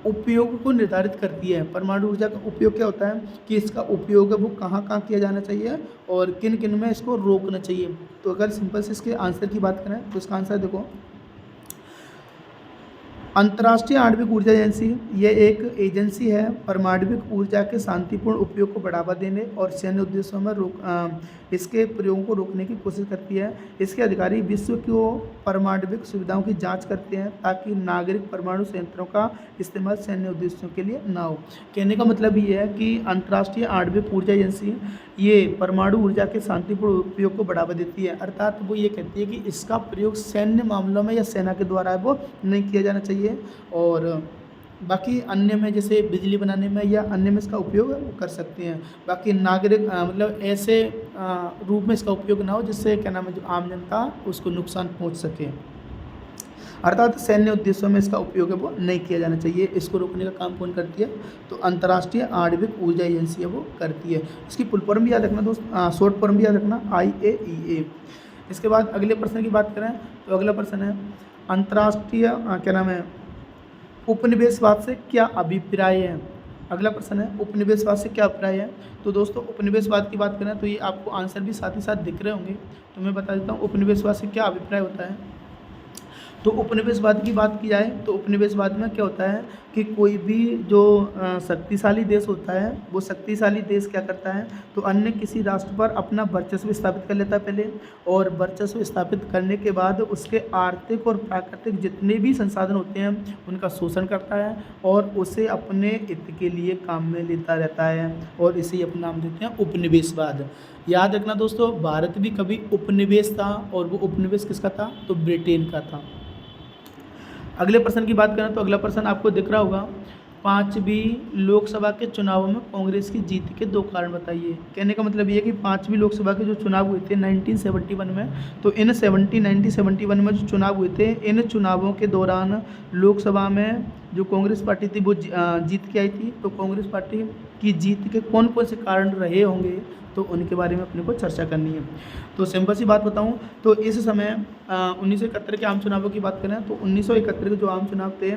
उपयोग को निर्धारित करती है। परमाणु ऊर्जा का उपयोग क्या होता है कि इसका उपयोग है वो कहाँ कहाँ किया जाना चाहिए और किन किन में इसको रोकना चाहिए। तो अगर सिंपल से इसके आंसर की बात करें तो इसका आंसर देखो, अंतर्राष्ट्रीय आणविक ऊर्जा एजेंसी ये एक एजेंसी है परमाणविक ऊर्जा के शांतिपूर्ण उपयोग को बढ़ावा देने और सैन्य उद्देश्यों में इसके प्रयोगों को रोकने की कोशिश करती है। इसके अधिकारी विश्व को परमाणविक सुविधाओं की जांच करते हैं ताकि नागरिक परमाणु संयंत्रों का इस्तेमाल सैन्य उद्देश्यों के लिए ना हो। कहने का मतलब ये है कि अंतर्राष्ट्रीय आणविक ऊर्जा एजेंसी ये परमाणु ऊर्जा के शांतिपूर्ण उपयोग को बढ़ावा देती है, अर्थात वो ये कहती है कि इसका प्रयोग सैन्य मामलों में या सेना के द्वारा वो नहीं किया जाना चाहिए और बाकी अन्य में जैसे बिजली बनाने में या अन्य में इसका उपयोग कर सकते हैं। बाकी नागरिक मतलब ऐसे रूप में इसका उपयोग ना हो जिससे क्या नाम है जो आम जनता उसको नुकसान पहुंच सके, अर्थात सैन्य उद्देश्यों में इसका उपयोग है वो नहीं किया जाना चाहिए। इसको रोकने का काम कौन करती है, तो अंतर्राष्ट्रीय आणविक ऊर्जा एजेंसी है वो करती है। इसकी फुल फॉर्म भी याद रखना दोस्त, शॉर्ट फॉर्म भी याद रखना IAEA। इसके बाद अगले प्रश्न की बात करें तो अगला प्रश्न है अंतर्राष्ट्रीय क्या नाम है उपनिवेशवाद से क्या अभिप्राय है। अगला प्रश्न है उपनिवेशवाद से क्या अभिप्राय है। तो दोस्तों उपनिवेशवाद की बात करें तो ये आपको आंसर भी साथ ही साथ दिख रहे होंगे, तो मैं बता देता हूँ उपनिवेशवाद से क्या अभिप्राय होता है। तो उपनिवेशवाद की बात की जाए तो उपनिवेशवाद में क्या होता है कि कोई भी जो शक्तिशाली देश होता है वो शक्तिशाली देश क्या करता है तो अन्य किसी राष्ट्र पर अपना वर्चस्व स्थापित कर लेता है पहले, और वर्चस्व स्थापित करने के बाद उसके आर्थिक और प्राकृतिक जितने भी संसाधन होते हैं उनका शोषण करता है और उसे अपने हित के लिए काम में लेता रहता है और इसे अपना नाम देते हैं उपनिवेशवाद। याद रखना दोस्तों भारत भी कभी उपनिवेश था और वो उपनिवेश किसका था, तो ब्रिटेन का था। अगले प्रश्न की बात करें तो अगला प्रश्न आपको दिख रहा होगा, 5वीं लोकसभा के चुनावों में कांग्रेस की जीत के 2 कारण बताइए। कहने का मतलब ये है कि 5वीं लोकसभा के जो चुनाव हुए थे 1971 में, तो इन 1971 में जो चुनाव हुए थे इन चुनावों के दौरान लोकसभा में जो कांग्रेस पार्टी थी वो जीत के आई थी। तो कांग्रेस पार्टी की जीत के कौन कौन से कारण रहे होंगे तो उनके बारे में अपने को चर्चा करनी है। तो सिंपल सी बात बताऊं तो इस समय 1971 के आम चुनावों की बात करें तो 1971 के जो आम चुनाव थे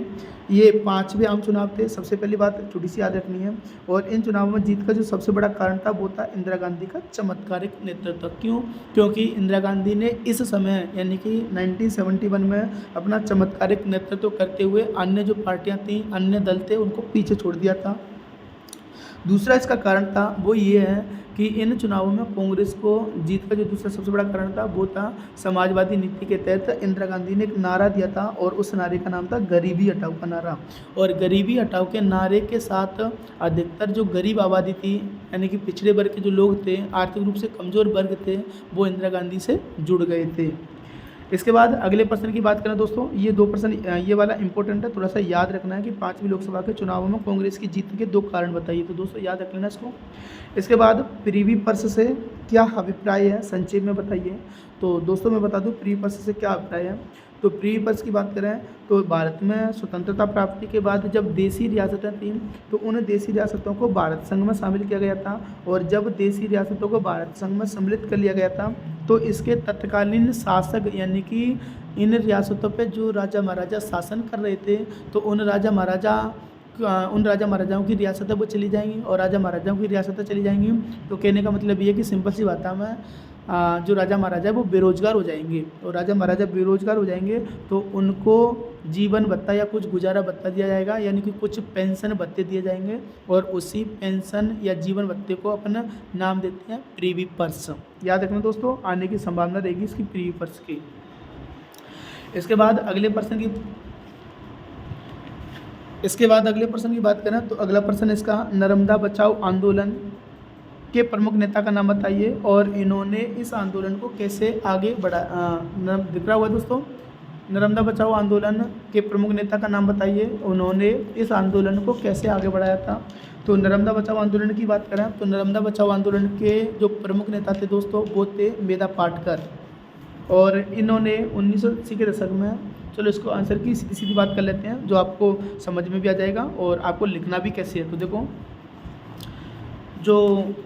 ये 5वें आम चुनाव थे। सबसे पहली बात छोटी सी याद रखनी है, और इन चुनावों में जीत का जो सबसे बड़ा कारण था वो था इंदिरा गांधी का चमत्कारिक नेतृत्व। क्यों, क्योंकि इंदिरा गांधी ने इस समय यानी कि 1971 में अपना चमत्कारिक नेतृत्व करते हुए अन्य जो पार्टियाँ थीं अन्य दल थे उनको पीछे छोड़ दिया था। दूसरा इसका कारण था वो ये है कि इन चुनावों में कांग्रेस को जीत का जो दूसरा सबसे बड़ा कारण था वो था समाजवादी नीति के तहत इंदिरा गांधी ने एक नारा दिया था और उस नारे का नाम था गरीबी हटाओ का नारा। और गरीबी हटाओ के नारे के साथ अधिकतर जो गरीब आबादी थी यानी कि पिछड़े वर्ग के जो लोग थे, आर्थिक रूप से कमज़ोर वर्ग थे, वो इंदिरा गांधी से जुड़ गए थे। इसके बाद अगले प्रश्न की बात करें दोस्तों, ये 2 प्रश्न ये वाला इंपॉर्टेंट है, थोड़ा सा याद रखना है कि 5वीं लोकसभा के चुनावों में कांग्रेस की जीत के 2 कारण बताइए। तो दोस्तों याद रख लेना इसको। इसके बाद प्रिवी पर्स से क्या अभिप्राय है, संक्षेप में बताइए। तो दोस्तों मैं बता दूं प्रिवी पर्स से क्या अभिप्राय है। तो प्रिवी पर्स की बात करें तो भारत में स्वतंत्रता प्राप्ति के बाद जब देसी रियासतें थीं तो उन देसी रियासतों को भारत संघ में शामिल किया गया था, और जब देसी रियासतों को भारत संघ में सम्मिलित कर लिया गया था तो इसके तत्कालीन शासक यानी कि इन रियासतों पे जो राजा महाराजा शासन कर रहे थे तो उन राजा महाराजाओं की रियासतें वो चली जाएंगी और राजा महाराजाओं की रियासतें चली जाएंगी। तो कहने का मतलब ये है कि सिंपल सी बात है जो राजा महाराजा है वो बेरोजगार हो जाएंगे, और राजा महाराजा बेरोजगार हो जाएंगे तो उनको जीवन भत्ता या कुछ गुजारा भत्ता दिया जाएगा, यानी कि कुछ पेंशन भत्ते दिए जाएंगे, और उसी पेंशन या जीवन भत्ते को अपना नाम देते हैं प्रिवी पर्स। याद रखना दोस्तों, आने की संभावना रहेगी इसकी प्रिवी पर्स की। इसके बाद अगले प्रश्न की इसके बाद अगले प्रश्न की बात करें तो अगला प्रश्न इसका, नर्मदा बचाओ आंदोलन के प्रमुख नेता का नाम बताइए और इन्होंने इस आंदोलन को कैसे आगे दिख रहा हुआ दोस्तों, नर्मदा बचाओ आंदोलन के प्रमुख नेता का नाम बताइए, उन्होंने इस आंदोलन को कैसे आगे बढ़ाया था। तो नर्मदा बचाओ आंदोलन की बात करें तो नर्मदा बचाओ आंदोलन के जो प्रमुख नेता थे दोस्तों वो थे मेधा पाटकर, और इन्होंने 1980 के दशक में, चलो इसको आंसर की सीधी सीधी बात कर लेते हैं जो आपको समझ में भी आ जाएगा और आपको लिखना भी कैसे है। तो देखो, जो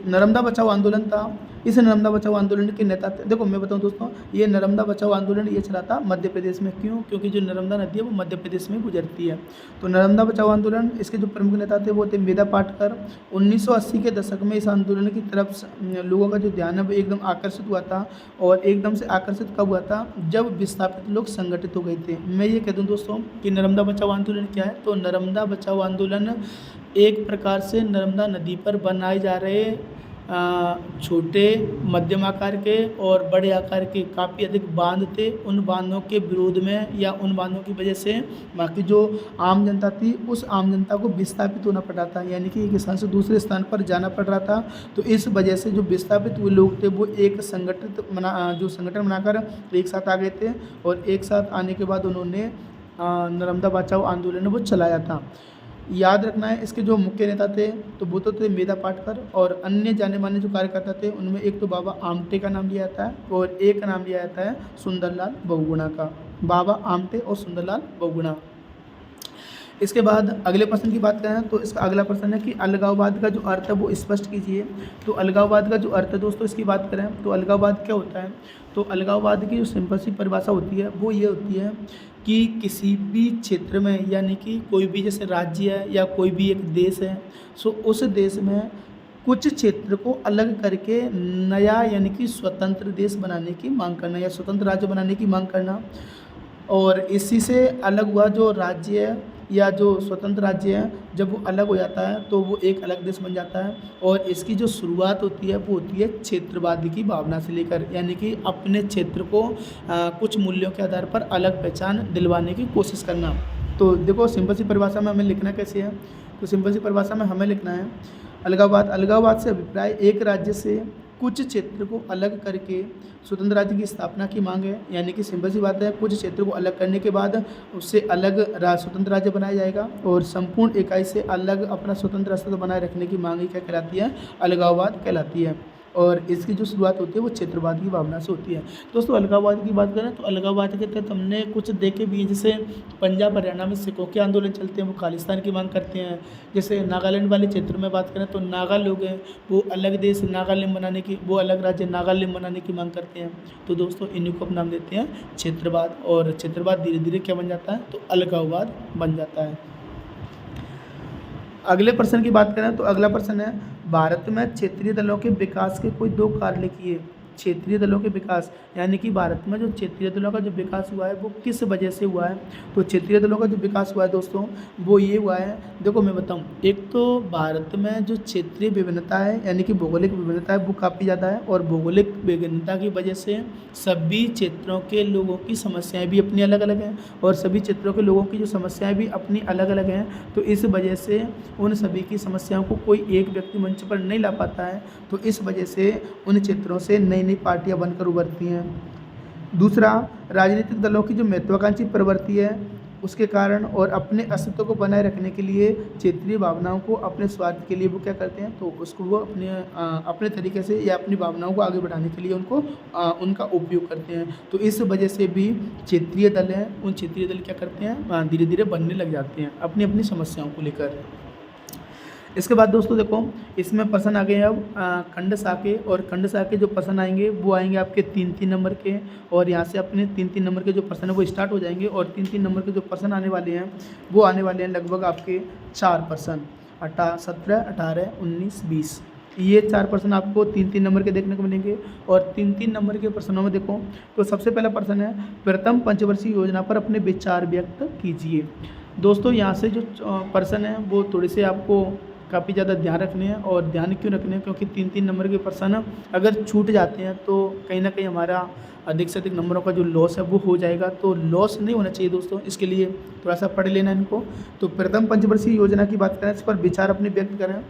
नर्मदा बचाओ आंदोलन था, इस नर्मदा बचाओ आंदोलन के नेता थे, देखो मैं बताऊं दोस्तों, ये नर्मदा बचाओ आंदोलन ये चला था मध्य प्रदेश में। क्यों? क्योंकि जो नर्मदा नदी है वो मध्य प्रदेश में गुजरती है। तो नर्मदा बचाओ आंदोलन, इसके जो प्रमुख नेता थे वो थे मेधा पाटकर। 1980 के दशक में इस आंदोलन की तरफ लोगों का जो ध्यान है वो एकदम आकर्षित हुआ था, और एकदम से आकर्षित कब हुआ था, जब विस्थापित लोग संगठित हो गए थे। मैं ये कह दूँ दोस्तों कि नर्मदा बचाओ आंदोलन क्या है, तो नर्मदा बचाओ आंदोलन एक प्रकार से नर्मदा नदी पर बनाए जा रहे छोटे मध्यम आकार के और बड़े आकार के काफ़ी अधिक बांध थे, उन बांधों के विरोध में या उन बांधों की वजह से बाकी जो आम जनता थी उस आम जनता को विस्थापित होना पड़ रहा था, यानी कि एक स्थान से दूसरे स्थान पर जाना पड़ रहा था। तो इस वजह से जो विस्थापित हुए लोग थे वो एक संगठन बनाकर एक साथ आ गए थे, और एक साथ आने के बाद उन्होंने नर्मदा बचाओ आंदोलन वो चलाया था। याद रखना है, इसके जो मुख्य नेता थे तो वो तो थे मेधा पाटकर, और अन्य जाने माने जो कार्यकर्ता थे उनमें एक तो बाबा आमटे का नाम लिया जाता है और एक का नाम लिया जाता है सुंदरलाल बहुगुणा का। बाबा आमटे और सुंदरलाल बहुगुणा। इसके बाद अगले प्रश्न की बात करें तो इसका अगला प्रश्न है कि अलगाववाद का जो अर्थ है वो स्पष्ट कीजिए। तो अलगाववाद का जो अर्थ है दोस्तों इसकी बात करें तो अलगाववाद क्या होता है, तो अलगाववाद की जो सिंपल सी परिभाषा होती है वो ये होती है कि किसी भी क्षेत्र में, यानी कि कोई भी जैसे राज्य है या कोई भी एक देश है, सो उस देश में कुछ क्षेत्र को अलग करके नया यानी कि स्वतंत्र देश बनाने की मांग करना या स्वतंत्र राज्य बनाने की मांग करना। और इसी से अलग हुआ जो राज्य है या जो स्वतंत्र राज्य है, जब वो अलग हो जाता है तो वो एक अलग देश बन जाता है। और इसकी जो शुरुआत होती है वो होती है क्षेत्रवादी की भावना से लेकर, यानी कि अपने क्षेत्र को कुछ मूल्यों के आधार पर अलग पहचान दिलवाने की कोशिश करना। तो देखो सिंपल सी परिभाषा में हमें लिखना कैसे है, तो सिंपल सी परिभाषा में हमें लिखना है अलगाववाद से अभिप्राय एक राज्य से कुछ क्षेत्र को अलग करके स्वतंत्र राज्य की स्थापना की मांग है। यानी कि सिंपल सी बात है, कुछ क्षेत्र को अलग करने के बाद उससे अलग स्वतंत्र राज्य बनाया जाएगा और संपूर्ण इकाई से अलग अपना स्वतंत्र अस्तित्व बनाए रखने की मांग ही क्या कहलाती है, अलगाववाद कहलाती है। और इसकी जो शुरुआत होती है वो क्षेत्रवाद की भावना से होती है। दोस्तों अलगाववाद की बात करें तो अलगाववाद के तहत हमने कुछ देखे भी हैं, जैसे पंजाब हरियाणा में सिखों के आंदोलन चलते हैं, वो खालिस्तान की मांग करते हैं। जैसे नागालैंड वाले क्षेत्र में बात करें तो नागा लोग हैं, वो अलग देश नागालैंड बनाने की, वो अलग राज्य नागालैंड बनाने की मांग करते हैं। तो दोस्तों इन्हीं को हम नाम देते हैं क्षेत्रवाद, और क्षेत्रवाद धीरे धीरे क्या बन जाता है, तो अलगाववाद बन जाता है। अगले प्रश्न की बात करें तो अगला प्रश्न है, भारत में क्षेत्रीय दलों के विकास के कोई दो कार्य लिखिए। क्षेत्रीय दलों के विकास, यानी कि भारत में जो क्षेत्रीय दलों का जो विकास हुआ है वो किस वजह से हुआ है। तो क्षेत्रीय दलों का जो विकास हुआ है दोस्तों वो ये हुआ है, देखो मैं बताऊं, एक तो भारत में जो क्षेत्रीय विभिन्नता है यानी कि भौगोलिक विभिन्नता है वो काफ़ी ज़्यादा है, और भौगोलिक विभिन्नता की वजह से सभी क्षेत्रों के लोगों की समस्याएँ भी अपनी अलग अलग हैं, और सभी क्षेत्रों के लोगों की जो समस्याएँ भी अपनी अलग अलग हैं। तो इस वजह से उन सभी की समस्याओं को कोई एक व्यक्ति मंच पर नहीं ला पाता है, तो इस वजह से उन क्षेत्रों से नई नई पार्टियां बनकर उभरती हैं। दूसरा, राजनीतिक दलों की जो महत्वाकांक्षी प्रवृत्ति है उसके कारण और अपने अस्तित्व को बनाए रखने के लिए क्षेत्रीय भावनाओं को अपने स्वार्थ के लिए वो क्या करते हैं, तो उसको वो अपने तरीके से या अपनी भावनाओं को आगे बढ़ाने के लिए उनको उनका उपयोग करते हैं। तो इस वजह से भी क्षेत्रीय दल हैं, उन क्षेत्रीय दल क्या करते हैं, धीरे धीरे बनने लग जाते हैं अपनी अपनी समस्याओं को लेकर। इसके बाद दोस्तों देखो इसमें प्रश्न आ गए हैं अब खंड साके, और खंड साके जो प्रश्न आएंगे वो आएंगे आपके 3-3 नंबर के, और यहाँ से अपने 3-3 नंबर के जो प्रश्न है वो स्टार्ट हो जाएंगे, और 3-3 नंबर के जो प्रश्न आने वाले हैं वो आने वाले हैं लगभग आपके 4 प्रश्न, 17, 18, 19, 20। ये 4 प्रश्न आपको 3-3 नंबर के देखने को मिलेंगे। और 3-3 नंबर के प्रश्नों में देखो तो सबसे पहला प्रश्न है, प्रथम पंचवर्षीय योजना पर अपने विचार व्यक्त कीजिए। दोस्तों यहाँ से जो प्रश्न है वो थोड़े से आपको काफ़ी ज़्यादा ध्यान रखने हैं। और ध्यान क्यों रखने हैं, क्योंकि 3-3 नंबर के प्रश्न अगर छूट जाते हैं तो कहीं ना कहीं हमारा अधिक से अधिक नंबरों का जो लॉस है वो हो जाएगा। तो लॉस नहीं होना चाहिए दोस्तों, इसके लिए थोड़ा सा पढ़ लेना इनको। तो प्रथम पंचवर्षीय योजना की बात करें, इस पर विचार अपने व्यक्त करें।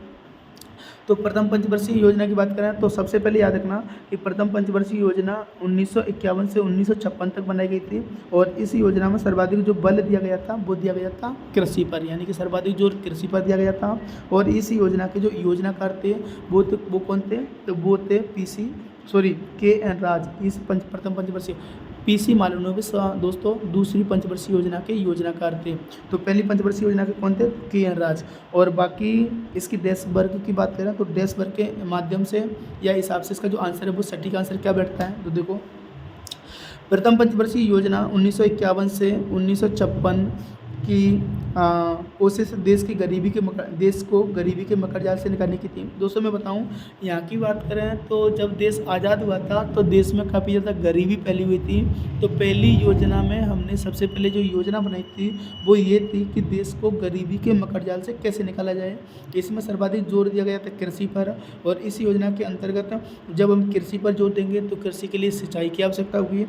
तो प्रथम पंचवर्षीय योजना की बात करें तो सबसे पहले याद रखना कि प्रथम पंचवर्षीय योजना 1951 से 1956 तक बनाई गई थी। और इस योजना में सर्वाधिक जो बल दिया गया था वो दिया गया था कृषि पर, यानी कि सर्वाधिक जोर कृषि पर दिया गया था। और इस योजना के जो योजनाकार थे वो कौन थे, तो वो थे के.एन. राज। इस प्रथम पंचवर्षीय पीसी मालनोबिस दोस्तों दूसरी पंचवर्षीय योजना के योजनाकार थे। तो पहली पंचवर्षीय योजना के कौन थे, के.एन. राज। और बाकी इसकी डैश वर्ग की बात करें तो डैश वर्ग के माध्यम से या हिसाब से इसका जो आंसर है वो सटीक आंसर क्या बैठता है। तो देखो प्रथम पंचवर्षीय योजना 1951 से 1956 की कोशिश देश को गरीबी के मकड़जाल से निकालने की थी। दोस्तों मैं बताऊं, यहाँ की बात करें तो जब देश आज़ाद हुआ था तो देश में काफ़ी ज़्यादा गरीबी फैली हुई थी। तो पहली योजना में हमने सबसे पहले जो योजना बनाई थी वो ये थी कि देश को गरीबी के मकड़जाल से कैसे निकाला जाए। इसमें सर्वाधिक जोर दिया गया था कृषि पर। और इस योजना के अंतर्गत जब हम कृषि पर जोर देंगे तो कृषि के लिए सिंचाई की आवश्यकता होगी,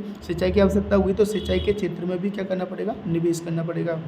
तो सिंचाई के क्षेत्र में भी क्या करना पड़ेगा, निवेश करना पड़ेगा।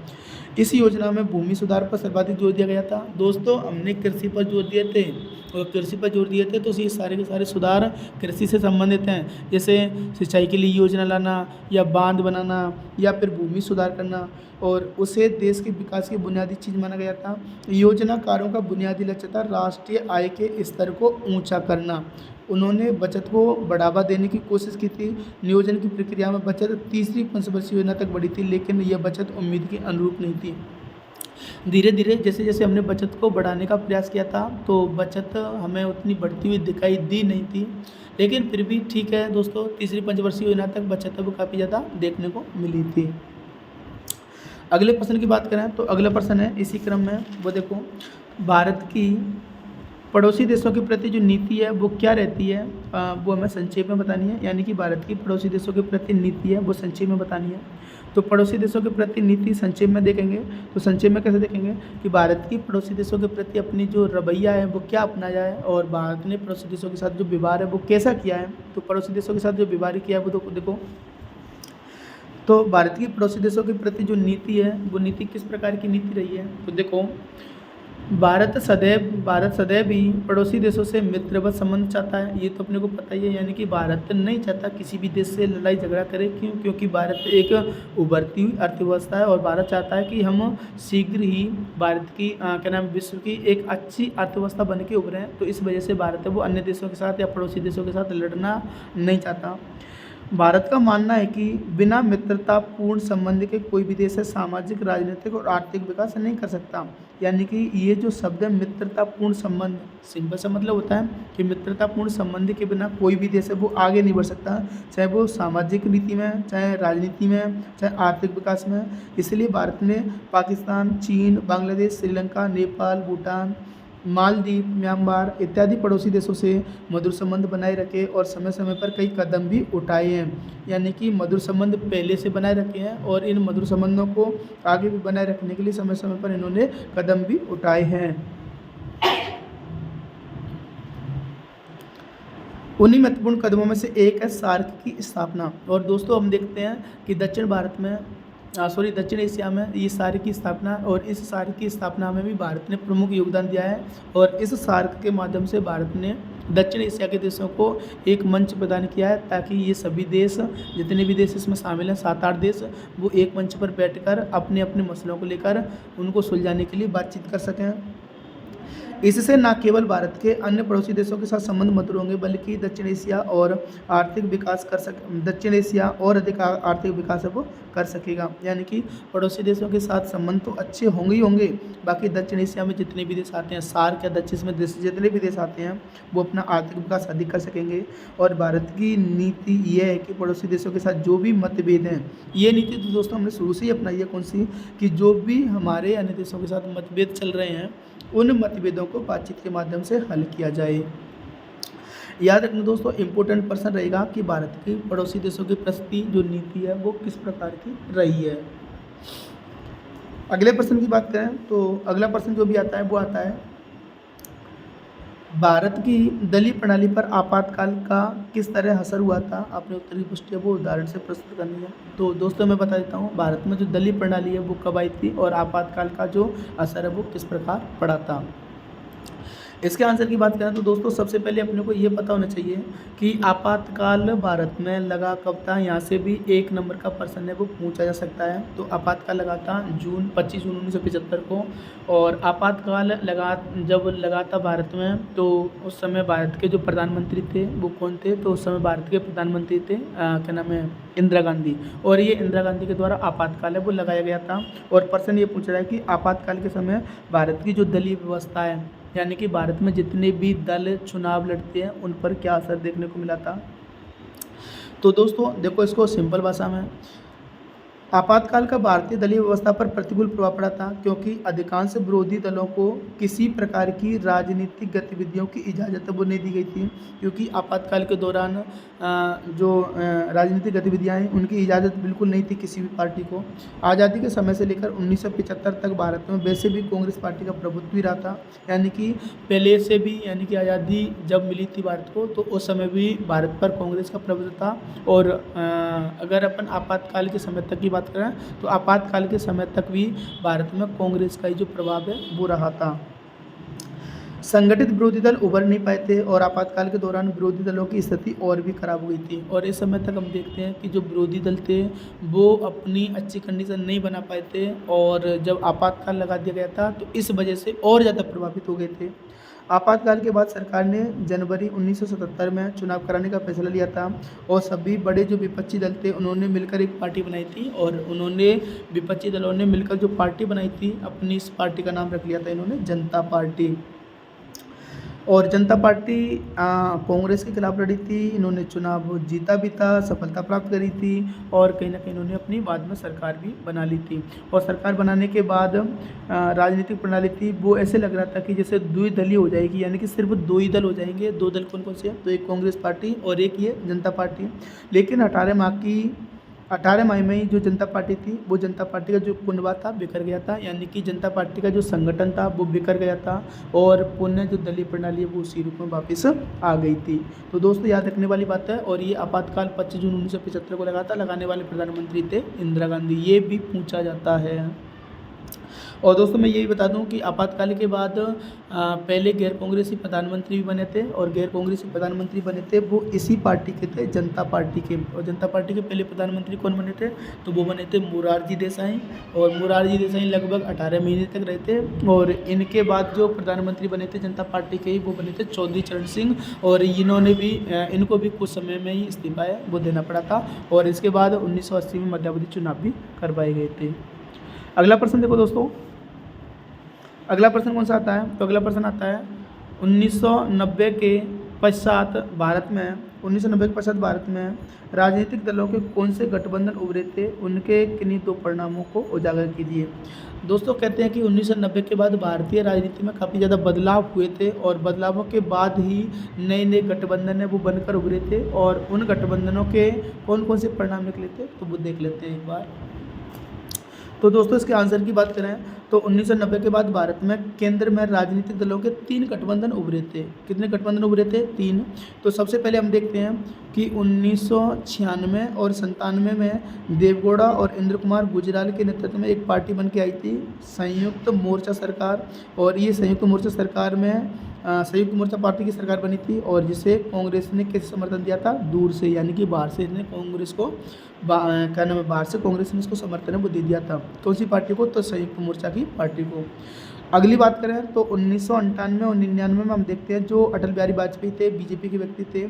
इस योजना में भूमि सुधार पर सर्वाधिक जोर दिया गया था। दोस्तों हमने कृषि पर जोर दिए थे, और कृषि पर जोर दिए थे तो ये सारे के सारे सुधार कृषि से संबंधित हैं, जैसे सिंचाई के लिए योजना लाना या बांध बनाना या फिर भूमि सुधार करना। और उसे देश के विकास की बुनियादी चीज़ माना गया था। योजनाकारों का बुनियादी लक्ष्य था राष्ट्रीय आय के स्तर को ऊंचा करना। उन्होंने बचत को बढ़ावा देने की कोशिश की थी। नियोजन की प्रक्रिया में बचत तीसरी पंचवर्षीय योजना तक बढ़ी थी, लेकिन यह बचत उम्मीद के अनुरूप नहीं थी। धीरे धीरे जैसे जैसे हमने बचत को बढ़ाने का प्रयास किया था तो बचत हमें उतनी बढ़ती हुई दिखाई दी नहीं थी, लेकिन फिर भी ठीक है दोस्तों, तीसरी पंचवर्षीय योजना तक बचत अब काफ़ी ज़्यादा देखने को मिली थी। अगले प्रश्न की बात करें तो अगला प्रश्न है इसी क्रम में, वो देखो भारत की पड़ोसी देशों के प्रति जो नीति है वो क्या रहती है, वो हमें संक्षेप में बतानी है। यानी कि भारत की पड़ोसी देशों के प्रति नीति है वो संक्षेप में बतानी है। तो पड़ोसी देशों के प्रति नीति संक्षेप में देखेंगे तो संक्षेप में कैसे देखेंगे कि भारत की पड़ोसी देशों के प्रति अपनी जो रवैया है वो क्या अपनाया है, और भारत ने पड़ोसी देशों के साथ जो व्यवहार है वो कैसा किया है। तो पड़ोसी देशों के साथ जो व्यवहार किया है वो तो देखो, तो भारत की पड़ोसी देशों के प्रति जो नीति है वो नीति किस प्रकार की नीति रही है। तो देखो भारत सदैव ही पड़ोसी देशों से मित्रवत संबंध चाहता है, ये तो अपने को पता ही है। यानी कि भारत नहीं चाहता किसी भी देश से लड़ाई झगड़ा करे, क्यों, क्योंकि भारत एक उभरती हुई अर्थव्यवस्था है और भारत चाहता है कि हम शीघ्र ही भारत की विश्व की एक अच्छी अर्थव्यवस्था बन के उभरें। तो इस वजह से भारत है वो अन्य देशों के साथ या पड़ोसी देशों के साथ लड़ना नहीं चाहता। भारत का मानना है कि बिना मित्रतापूर्ण संबंध के कोई भी देश सामाजिक, राजनीतिक और आर्थिक विकास नहीं कर सकता। यानी कि ये जो शब्द है मित्रतापूर्ण संबंध, सिंपल सा मतलब होता है कि मित्रतापूर्ण संबंध के बिना कोई भी देश है वो आगे नहीं बढ़ सकता, चाहे वो सामाजिक नीति में, चाहे राजनीति में, चाहे आर्थिक विकास में। इसलिए भारत ने पाकिस्तान, चीन, बांग्लादेश, श्रीलंका, नेपाल, भूटान, मालदीव, म्यांमार इत्यादि पड़ोसी देशों से मधुर संबंध बनाए रखे और समय समय पर कई कदम भी उठाए हैं। यानी कि मधुर संबंध पहले से बनाए रखे हैं और इन मधुर संबंधों को आगे भी बनाए रखने के लिए समय समय पर इन्होंने कदम भी उठाए हैं। उन्हीं महत्वपूर्ण कदमों में से एक है सार्क की स्थापना। और दोस्तों हम देखते हैं कि दक्षिण एशिया में ये सार्क की स्थापना, और इस सार्क की स्थापना में भी भारत ने प्रमुख योगदान दिया है। और इस सार्क के माध्यम से भारत ने दक्षिण एशिया के देशों को एक मंच प्रदान किया है, ताकि ये सभी देश, जितने भी देश इसमें शामिल हैं 7-8 देश, वो एक मंच पर बैठकर अपने अपने मसलों को लेकर उनको सुलझाने के लिए बातचीत कर सकें। इससे न केवल भारत के अन्य पड़ोसी देशों के साथ संबंध मधुर होंगे, बल्कि दक्षिण एशिया और अधिक आर्थिक विकास वो कर सकेगा। यानी कि पड़ोसी देशों के साथ संबंध तो अच्छे होंगे ही होंगे, बाकी दक्षिण एशिया में जितने भी देश आते हैं, सार्क या दक्षिण में जितने भी देश आते हैं वो अपना आर्थिक विकास अधिक कर सकेंगे। और भारत की नीति ये है कि पड़ोसी देशों के साथ जो भी मतभेद हैं, ये नीति तो दोस्तों हमने शुरू से ही अपनाई है, कौन सी, कि जो भी हमारे अन्य देशों के साथ मतभेद चल रहे हैं उन मतभेदों को बातचीत के माध्यम से हल किया जाए। याद रखना दोस्तों, इम्पोर्टेंट प्रश्न रहेगा कि भारत की पड़ोसी देशों के प्रति जो नीति है वो किस प्रकार की रही है। अगले प्रश्न की बात करें तो अगला प्रश्न जो भी आता है वो आता है भारत की दलीय प्रणाली पर आपातकाल का किस तरह असर हुआ था, अपने उत्तर की पुष्टि है वो उदाहरण से प्रस्तुत करनी है। तो दोस्तों मैं बता देता हूँ, भारत में जो दलीय प्रणाली है वो कब आई थी और आपातकाल का जो असर है वो किस प्रकार पड़ा था। इसके आंसर की बात करें तो दोस्तों सबसे पहले अपने को ये पता होना चाहिए कि आपातकाल भारत में लगा कब था। यहाँ से भी एक नंबर का प्रश्न है वो पूछा जा सकता है। तो आपातकाल लगा था 25 जून 1975 को। और आपातकाल जब लगा था भारत में, तो उस समय भारत के जो प्रधानमंत्री थे वो कौन थे, तो उस समय भारत के प्रधानमंत्री थे क्या नाम है, इंदिरा गांधी। और ये इंदिरा गांधी के द्वारा आपातकाल है वो लगाया गया था। और प्रश्न ये पूछा रहा है कि आपातकाल के समय भारत की जो दलीय व्यवस्था है, यानी कि भारत में जितने भी दल चुनाव लड़ते हैं उन पर क्या असर देखने को मिला था। तो दोस्तों देखो, इसको सिंपल भाषा में, आपातकाल का भारतीय दलीय व्यवस्था पर प्रतिकूल प्रभाव पड़ा था, क्योंकि अधिकांश विरोधी दलों को किसी प्रकार की राजनीतिक गतिविधियों की इजाज़त वो नहीं दी गई थी। क्योंकि आपातकाल के दौरान जो राजनीतिक गतिविधियां हैं उनकी इजाज़त बिल्कुल नहीं थी किसी भी पार्टी को। आज़ादी के समय से लेकर 1975 तक भारत में वैसे भी कांग्रेस पार्टी का प्रभुत्व ही रहा था। यानी कि पहले से भी, यानी कि आज़ादी जब मिली थी भारत को, तो उस समय भी भारत पर कांग्रेस का प्रभुत्व था। और अगर अपन आपातकाल के समय तक की बात करें तो आपातकाल के समय तक भी भारत में कांग्रेस का ही जो प्रभाव है वो रहा था। संगठित विरोधी दल उभर नहीं पाए थे और आपातकाल के दौरान विरोधी दलों की स्थिति और भी खराब हो गई थी। और इस समय तक हम देखते हैं कि जो विरोधी दल थे वो अपनी अच्छी कंडीशन नहीं बना पाए थे, और जब आपातकाल लगा दिया गया था तो इस वजह से और ज़्यादा प्रभावित हो गए थे। आपातकाल के बाद सरकार ने जनवरी 1977 में चुनाव कराने का फैसला लिया था। और सभी बड़े जो विपक्षी दल थे उन्होंने मिलकर एक पार्टी बनाई थी, और उन्होंने विपक्षी दलों ने मिलकर जो पार्टी बनाई थी, अपनी इस पार्टी का नाम रख लिया था इन्होंने जनता पार्टी। और जनता पार्टी कांग्रेस के खिलाफ लड़ी थी। इन्होंने चुनाव जीता भी था, सफलता प्राप्त करी थी, और कहीं ना कहीं इन्होंने अपनी बाद में सरकार भी बना ली थी। और सरकार बनाने के बाद राजनीतिक प्रणाली थी वो ऐसे लग रहा था कि जैसे द्विदलीय हो जाएगी, यानी कि सिर्फ दो ही दल हो जाएंगे। दो दल कौन कौन से हैं, तो एक कांग्रेस पार्टी और एक ये जनता पार्टी। लेकिन 18 मई में ही जो जनता पार्टी थी वो जनता पार्टी का जो कुनबा था बिखर गया था, यानी कि जनता पार्टी का जो संगठन था वो बिखर गया था, और पुनः जो दलीय प्रणाली है वो उसी रूप में वापस आ गई थी। तो दोस्तों याद रखने वाली बात है। और ये आपातकाल 25 जून 1975 को लगा था। लगाने वाले प्रधानमंत्री थे इंदिरा गांधी, ये भी पूछा जाता है। और दोस्तों मैं यही बता दूं कि आपातकाल के बाद पहले गैर कांग्रेसी प्रधानमंत्री भी बने थे, और गैर कांग्रेसी प्रधानमंत्री बने थे वो इसी पार्टी के थे, जनता पार्टी के। और जनता पार्टी के पहले प्रधानमंत्री कौन बने थे, तो वो बने थे मोरारजी देसाई। और मोरारजी देसाई लगभग 18 महीने तक रहे थे। और इनके बाद जो प्रधानमंत्री बने थे जनता पार्टी के ही, वो बने थे चौधरी चरण सिंह। और इनको भी कुछ समय में ही इस्तीफा है वो देना पड़ा था। और इसके बाद 1980 में मध्यावधि चुनाव भी करवाए गए थे। अगला प्रश्न देखो दोस्तों, अगला प्रश्न कौन सा आता है, तो अगला प्रश्न आता है 1990 के पश्चात भारत में राजनीतिक दलों के कौन से गठबंधन उभरे थे, उनके किन्हीं दो परिणामों को उजागर कीजिए। दोस्तों कहते हैं कि 1990 के बाद भारतीय राजनीति में काफ़ी ज़्यादा बदलाव हुए थे, और बदलावों के बाद ही नए नए गठबंधन है वो बनकर उभरे थे। और उन गठबंधनों के कौन कौन से परिणाम निकले थे, तो वो देख लेते हैं एक बार। तो दोस्तों इसके आंसर की बात करें तो 1990 के बाद भारत में केंद्र में राजनीतिक दलों के 3 गठबंधन उभरे थे। कितने गठबंधन उभरे थे, 3। तो सबसे पहले हम देखते हैं कि 1996 और 97 में देवगौड़ा और इंद्र कुमार गुजराल के नेतृत्व में एक पार्टी बन के आई थी, संयुक्त मोर्चा सरकार। और ये संयुक्त मोर्चा सरकार में संयुक्त मोर्चा पार्टी की सरकार बनी थी, और जिसे कांग्रेस ने कैसे समर्थन दिया था, दूर से, यानी कि बाहर से इसने कांग्रेस को क्या नाम है, बाहर से कांग्रेस ने इसको समर्थन है वो दे दिया था। कौन सी पार्टी को, तो संयुक्त मोर्चा की पार्टी को। अगली बात करें तो 1998 और 99 में हम देखते हैं जो अटल बिहारी वाजपेयी थे, बीजेपी के व्यक्ति थे,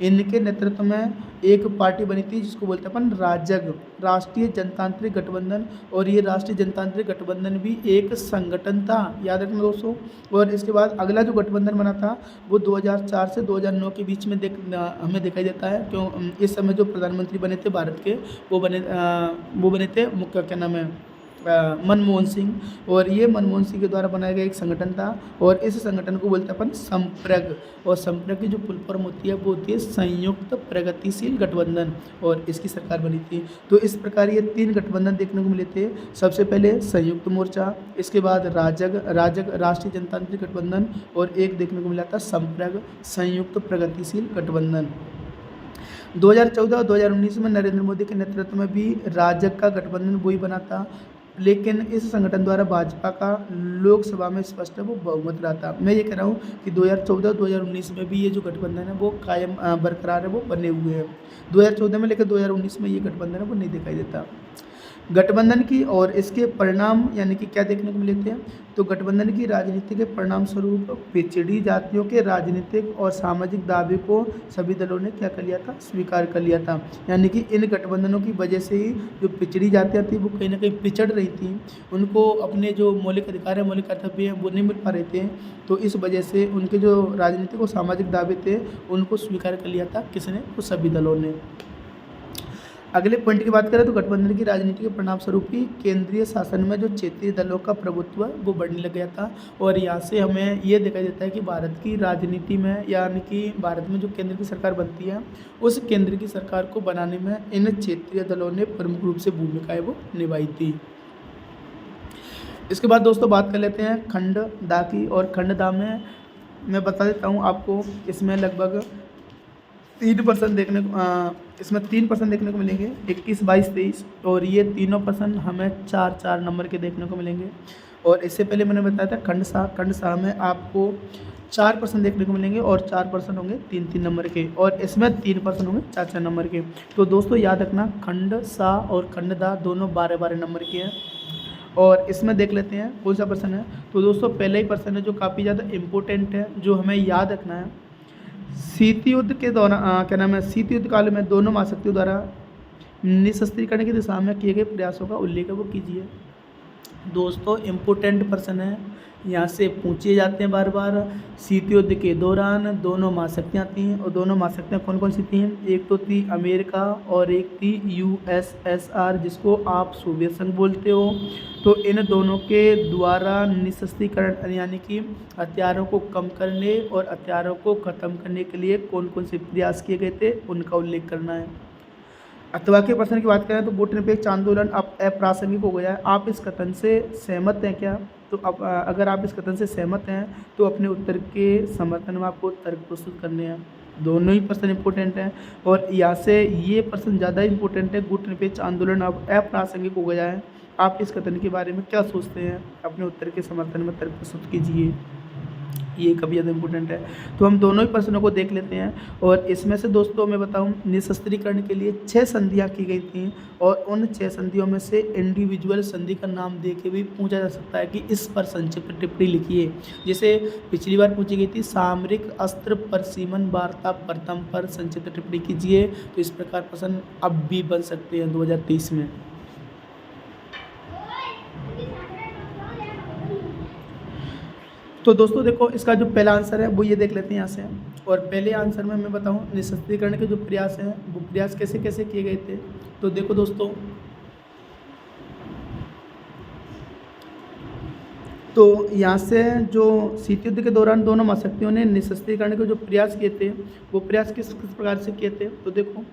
इनके नेतृत्व में एक पार्टी बनी थी जिसको बोलते हैं अपन राजग, राष्ट्रीय जनतांत्रिक गठबंधन। और ये राष्ट्रीय जनतांत्रिक गठबंधन भी एक संगठन था, याद रखना दोस्तों। और इसके बाद अगला जो गठबंधन बना था वो 2004 से 2009 के बीच में हमें दिखाई देता है। क्यों, इस समय जो प्रधानमंत्री बने थे भारत के वो बने थे क्या नाम है, मनमोहन सिंह। और ये मनमोहन सिंह के द्वारा बनाया गया एक संगठन था और इस संगठन को बोलते हैं अपन संप्रग। और संप्रग की जो फुल फॉर्म होती है वो होती है संयुक्त प्रगतिशील गठबंधन, और इसकी सरकार बनी थी। तो इस प्रकार ये 3 गठबंधन देखने को मिले थे। सबसे पहले संयुक्त मोर्चा, इसके बाद राजग राजग राष्ट्रीय जनतांत्रिक गठबंधन, और एक देखने को मिला था संप्रग संयुक्त प्रगतिशील गठबंधन। 2014 और 2019 में नरेंद्र मोदी के नेतृत्व में भी राजग का गठबंधन वही बना था, लेकिन इस संगठन द्वारा भाजपा का लोकसभा में स्पष्ट है वो बहुमत रहा था। मैं ये कह रहा हूँ कि 2014 और 2019 में भी ये जो गठबंधन है वो कायम बरकरार है, वो बने हुए हैं 2014 में, लेकिन 2019 में ये गठबंधन है वो नहीं दिखाई देता। गठबंधन की और इसके परिणाम यानी कि क्या देखने को मिले थे, तो गठबंधन की राजनीति के परिणाम स्वरूप पिछड़ी जातियों के राजनीतिक और सामाजिक दावे को सभी दलों ने क्या कर लिया था, स्वीकार कर लिया था। यानी कि इन गठबंधनों की वजह से ही जो पिछड़ी जातियाँ थी वो कहीं ना कहीं पिछड़ रही थी, उनको अपने जो मौलिक अधिकार है, मौलिक कर्तव्य हैं वो नहीं मिल पा रहे थे। तो इस वजह से उनके जो राजनीतिक और सामाजिक दावे थे उनको स्वीकार कर लिया था किसने, वो सभी दलों ने। अगले पॉइंट की बात करें तो गठबंधन की राजनीति के परिणाम स्वरूप ही केंद्रीय शासन में जो क्षेत्रीय दलों का प्रभुत्व वो बढ़ने लग गया था। और यहाँ से हमें ये दिखाई देता है कि भारत की राजनीति में यानी कि भारत में जो केंद्र की सरकार बनती है उस केंद्र की सरकार को बनाने में इन क्षेत्रीय दलों ने प्रमुख रूप से भूमिकाएं वो निभाई थी। इसके बाद दोस्तों बात कर लेते हैं खंड दा की। और खंड दा में मैं बता देता हूँ आपको, इसमें लगभग 3% देखने को इसमें 3% देखने को मिलेंगे, 21, 22, 23, और ये तीनों पर्सन हमें 4-4 नंबर के देखने को मिलेंगे। और इससे पहले मैंने बताया था खंड सा में आपको 4% देखने को मिलेंगे और 4% होंगे 3-3 नंबर के, और इसमें 3% होंगे 4-4 नंबर के। तो दोस्तों याद रखना खंड सा और खंड दा दोनों 12-12 नंबर के हैं। और इसमें देख लेते हैं कौन सा पर्सन है। तो दोस्तों पहला ही पर्सन है जो काफ़ी ज़्यादा इम्पोर्टेंट है, जो हमें याद रखना है। शीत युद्ध के दौरान क्या नाम है, शीत युद्ध काल में दोनों महाशक्तियों द्वारा निशस्त्रीकरण की दिशा में किए गए प्रयासों का उल्लेख वो कीजिए। दोस्तों इम्पोर्टेंट पर्सन है, यहाँ से पूछे जाते हैं बार बार। शीत युद्ध के दौरान दोनों महाशक्तियाँ थीं, और दोनों महाशक्तियाँ कौन कौन सी थीं, एक तो थी अमेरिका और एक थी USSR, जिसको आप सोवियत संघ बोलते हो। तो इन दोनों के द्वारा निशस्त्रीकरण यानी कि हथियारों को कम करने और हथियारों को ख़त्म करने के लिए कौन कौन से प्रयास किए गए थे उनका उल्लेख करना है। अथवा के प्रश्न की बात करें तो वोट निरपेक्ष आंदोलन अब अप्रासंगिक हो गया है, आप इस कथन से सहमत हैं क्या। तो अब अगर आप इस कथन से सहमत हैं तो अपने उत्तर के समर्थन में आपको तर्क प्रस्तुत करने हैं। दोनों ही प्रश्न इंपॉर्टेंट हैं, और यहाँ से ये प्रश्न ज़्यादा इंपॉर्टेंट है, गुट निरपेक्ष आंदोलन अब अप्रासंगिक हो गया है, आप इस कथन के बारे में क्या सोचते हैं, अपने उत्तर के समर्थन में तर्क प्रस्तुत कीजिए। ये काफ़ी ज़्यादा इंपॉर्टेंट है। तो हम दोनों ही प्रश्नों को देख लेते हैं, और इसमें से दोस्तों मैं बताऊं निशस्त्रीकरण के लिए 6 संधियाँ की गई थी, और उन 6 संधियों में से इंडिविजुअल संधि का नाम दे के भी पूछा जा सकता है कि इस पर संक्षिप्त टिप्पणी लिखिए। जैसे पिछली बार पूछी गई थी सामरिक अस्त्र परसीमन वार्ता प्रथम पर संक्षिप्त टिप्पणी कीजिए, तो इस प्रकार प्रश्न अब भी बन सकते हैं 2023 में। तो दोस्तों देखो इसका जो पहला आंसर है वो ये देख लेते हैं यहाँ से। और पहले आंसर में मैं बताऊँ निशस्त्रीकरण के जो प्रयास हैं वो प्रयास कैसे कैसे किए गए थे। तो देखो दोस्तों, तो यहाँ से जो शीत युद्ध के दौरान दोनों महाशक्तियों ने निशस्त्रीकरण के जो प्रयास किए थे वो प्रयास किस किस प्रकार से किए थे। तो देखो,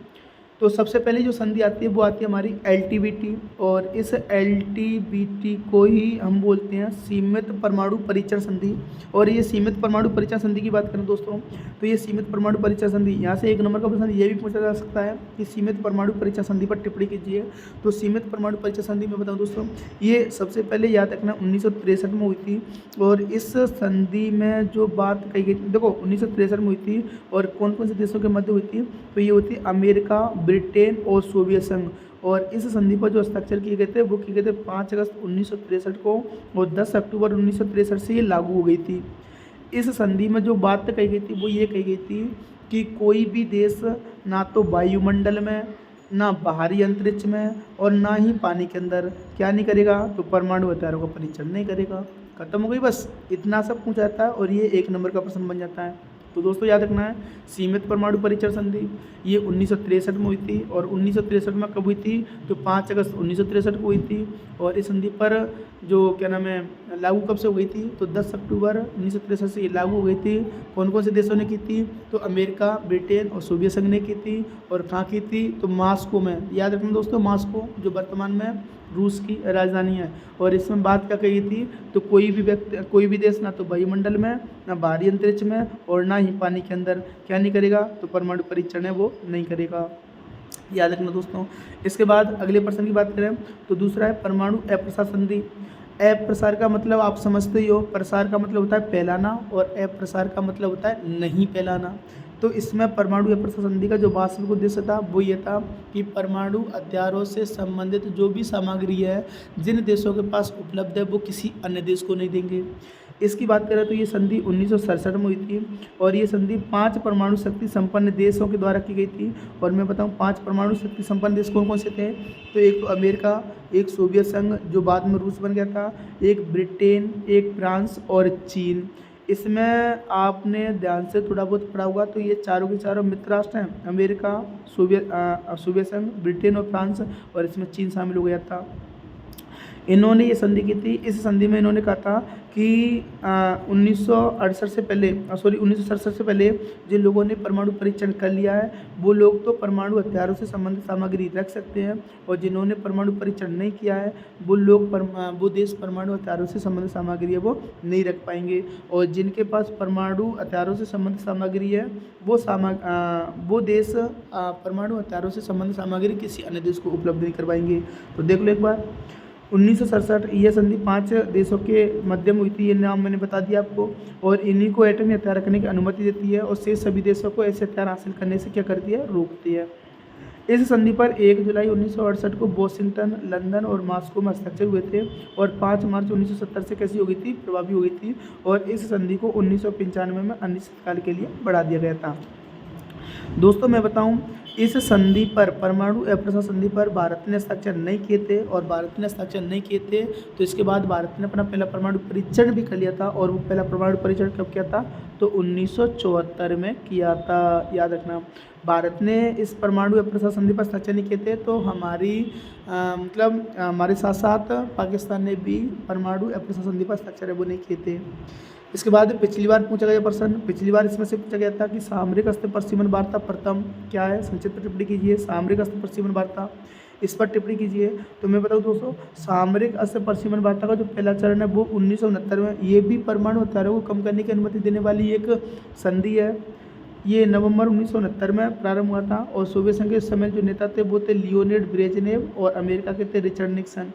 तो सबसे पहले जो संधि आती है वो आती है हमारी LTBT, और इस LTBT को ही हम बोलते हैं सीमित परमाणु परीक्षण संधि। और ये सीमित परमाणु परीक्षण संधि की बात करें दोस्तों, तो ये सीमित परमाणु परीक्षण संधि, यहाँ से 1 नंबर का प्रश्न ये भी पूछा जा सकता है कि सीमित परमाणु परीक्षण संधि पर टिप्पणी कीजिए। तो सीमित परमाणु परीक्षण संधि में बताऊँ दोस्तों, ये सबसे पहले याद रखना 1963 में हुई थी, और इस संधि में जो बात कही गई थी, देखो 1963 में हुई थी, और कौन कौन से देशों के मध्य हुई थी, तो ये होती अमेरिका, ब्रिटेन और सोवियत संघ। और इस संधि पर जो हस्ताक्षर किए गए थे वो किए गए थे 5 अगस्त 1963 को, और 10 अक्टूबर 1963 से ये लागू हो गई थी। इस संधि में जो बात कही गई थी वो ये कही गई थी कि कोई भी देश ना तो वायुमंडल में, ना बाहरी अंतरिक्ष में, और ना ही पानी के अंदर क्या नहीं करेगा, तो परमाणु हथियारों का परीक्षण नहीं करेगा। खत्म हो गई, बस इतना सब पूछा जाता है, और ये 1 नंबर का प्रश्न बन जाता है। तो दोस्तों याद रखना है, सीमित परमाणु परिचय संधि ये 1963 में हुई थी। और 1963 में कब हुई थी? तो 5 अगस्त 1963 को हुई थी। और इस संधि पर जो क्या नाम है लागू कब से हो गई थी? तो 10 अक्टूबर 1963 से ये लागू हो गई थी। कौन कौन से देशों ने की थी? तो अमेरिका, ब्रिटेन और सोवियत संघ ने की थी। और कहाँ की थी? तो मॉस्को में। याद रखना दोस्तों, मॉस्को जो वर्तमान में रूस की राजधानी है। और इसमें बात क्या कही थी? तो कोई भी व्यक्ति, कोई भी देश ना तो वायुमंडल में, ना बाहरी अंतरिक्ष में और ना ही पानी के अंदर क्या नहीं करेगा? तो परमाणु परीक्षण है वो नहीं करेगा। याद रखना दोस्तों। इसके बाद अगले प्रश्न की बात करें तो दूसरा है परमाणु अप्रसार संधि। अप्रसार का मतलब आप समझते ही हो, प्रसार का मतलब होता है फैलाना और अप्रसार का मतलब होता है नहीं फैलाना। तो इसमें परमाणु अप्रसार संधि का जो वास्तविक उद्देश्य था वो ये था कि परमाणु हथियारों से संबंधित जो भी सामग्री है जिन देशों के पास उपलब्ध है वो किसी अन्य देश को नहीं देंगे। इसकी बात करें तो ये संधि 1967 में हुई थी। और ये संधि 5 परमाणु शक्ति संपन्न देशों के द्वारा की गई थी। और मैं बताऊं 5 परमाणु शक्ति संपन्न देश कौन कौन से थे? तो एक तो अमेरिका, एक सोवियत संघ जो बाद में रूस बन गया था, एक ब्रिटेन, एक फ्रांस और चीन। इसमें आपने ध्यान से थोड़ा बहुत पढ़ा होगा तो ये चारों के चारों मित्र राष्ट्र हैं, अमेरिका, सोवियत संघ, ब्रिटेन और फ्रांस, और इसमें चीन शामिल हो गया था। इन्होंने ये संधि की थी। इस संधि में इन्होंने कहा था कि 1968 से पहले 1967 से पहले जिन लोगों ने परमाणु परीक्षण कर लिया है वो लोग तो परमाणु हथियारों से संबंधित सामग्री रख सकते हैं, और जिन्होंने परमाणु परीक्षण नहीं किया है वो देश परमाणु हथियारों से संबंधित सामग्री है वो नहीं रख पाएंगे। और जिनके पास परमाणु हथियारों से संबंधित सामग्री है वो देश परमाणु हथियारों से संबंधित सामग्री किसी अन्य देश को उपलब्ध नहीं करवाएंगे। तो देख लो एक बार, 1967 यह संधि 5 देशों के मध्य में हुई थी, ये नाम मैंने बता दिया आपको। और इन्हीं को एटमी हथियार रखने की अनुमति देती है और शेष सभी देशों को ऐसे हथियार हासिल करने से क्या करती है? रोकती है। इस संधि पर 1 जुलाई 1968 को वॉशिंगटन, लंदन और मॉस्को में हस्ताक्षर हुए थे। और 5 मार्च 1970 से कैसी हो गई थी? प्रभावी हो गई थी। और इस संधि को 1995 में अनिश्चितकाल के लिए बढ़ा दिया गया था। दोस्तों मैं बताऊं, इस संधि पर, परमाणु अप्रसार संधि पर भारत ने हस्ताक्षर नहीं किए थे। और भारत ने हस्ताक्षर नहीं किए थे तो इसके बाद भारत ने अपना पहला परमाणु परीक्षण भी कर लिया था। और वो पहला परमाणु परीक्षण कब किया था? तो 1974 में किया था। याद रखना, भारत ने इस परमाणु अप्रसार संधि पर हस्ताक्षर नहीं किए थे तो हमारे साथ साथ पाकिस्तान ने भी परमाणु अप्रसार संधि पर हस्ताक्षर वो नहीं किए थे। इसके बाद पिछली बार पूछा गया प्रश्न, पिछली बार इसमें से पूछा गया था कि सामरिक अस्त्र पर सीमन वार्ता प्रथम क्या है? संक्षिप्त टिप्पणी कीजिए। सामरिक अस्त्र पर सीमन वार्ता, इस पर टिप्पणी कीजिए। तो मैं बताऊं दोस्तों, सामरिक अस्त्र पर सीमन वार्ता का जो पहला चरण है वो 1969 में, ये भी परमाणु हथियारों को कम करने की अनुमति देने वाली एक संधि है। ये नवंबर 1969 में प्रारंभ हुआ था। और सोवियत संघ के समय जो नेता थे वो थे लियोनिड ब्रेजनेव, और अमेरिका के थे रिचर्ड निक्सन।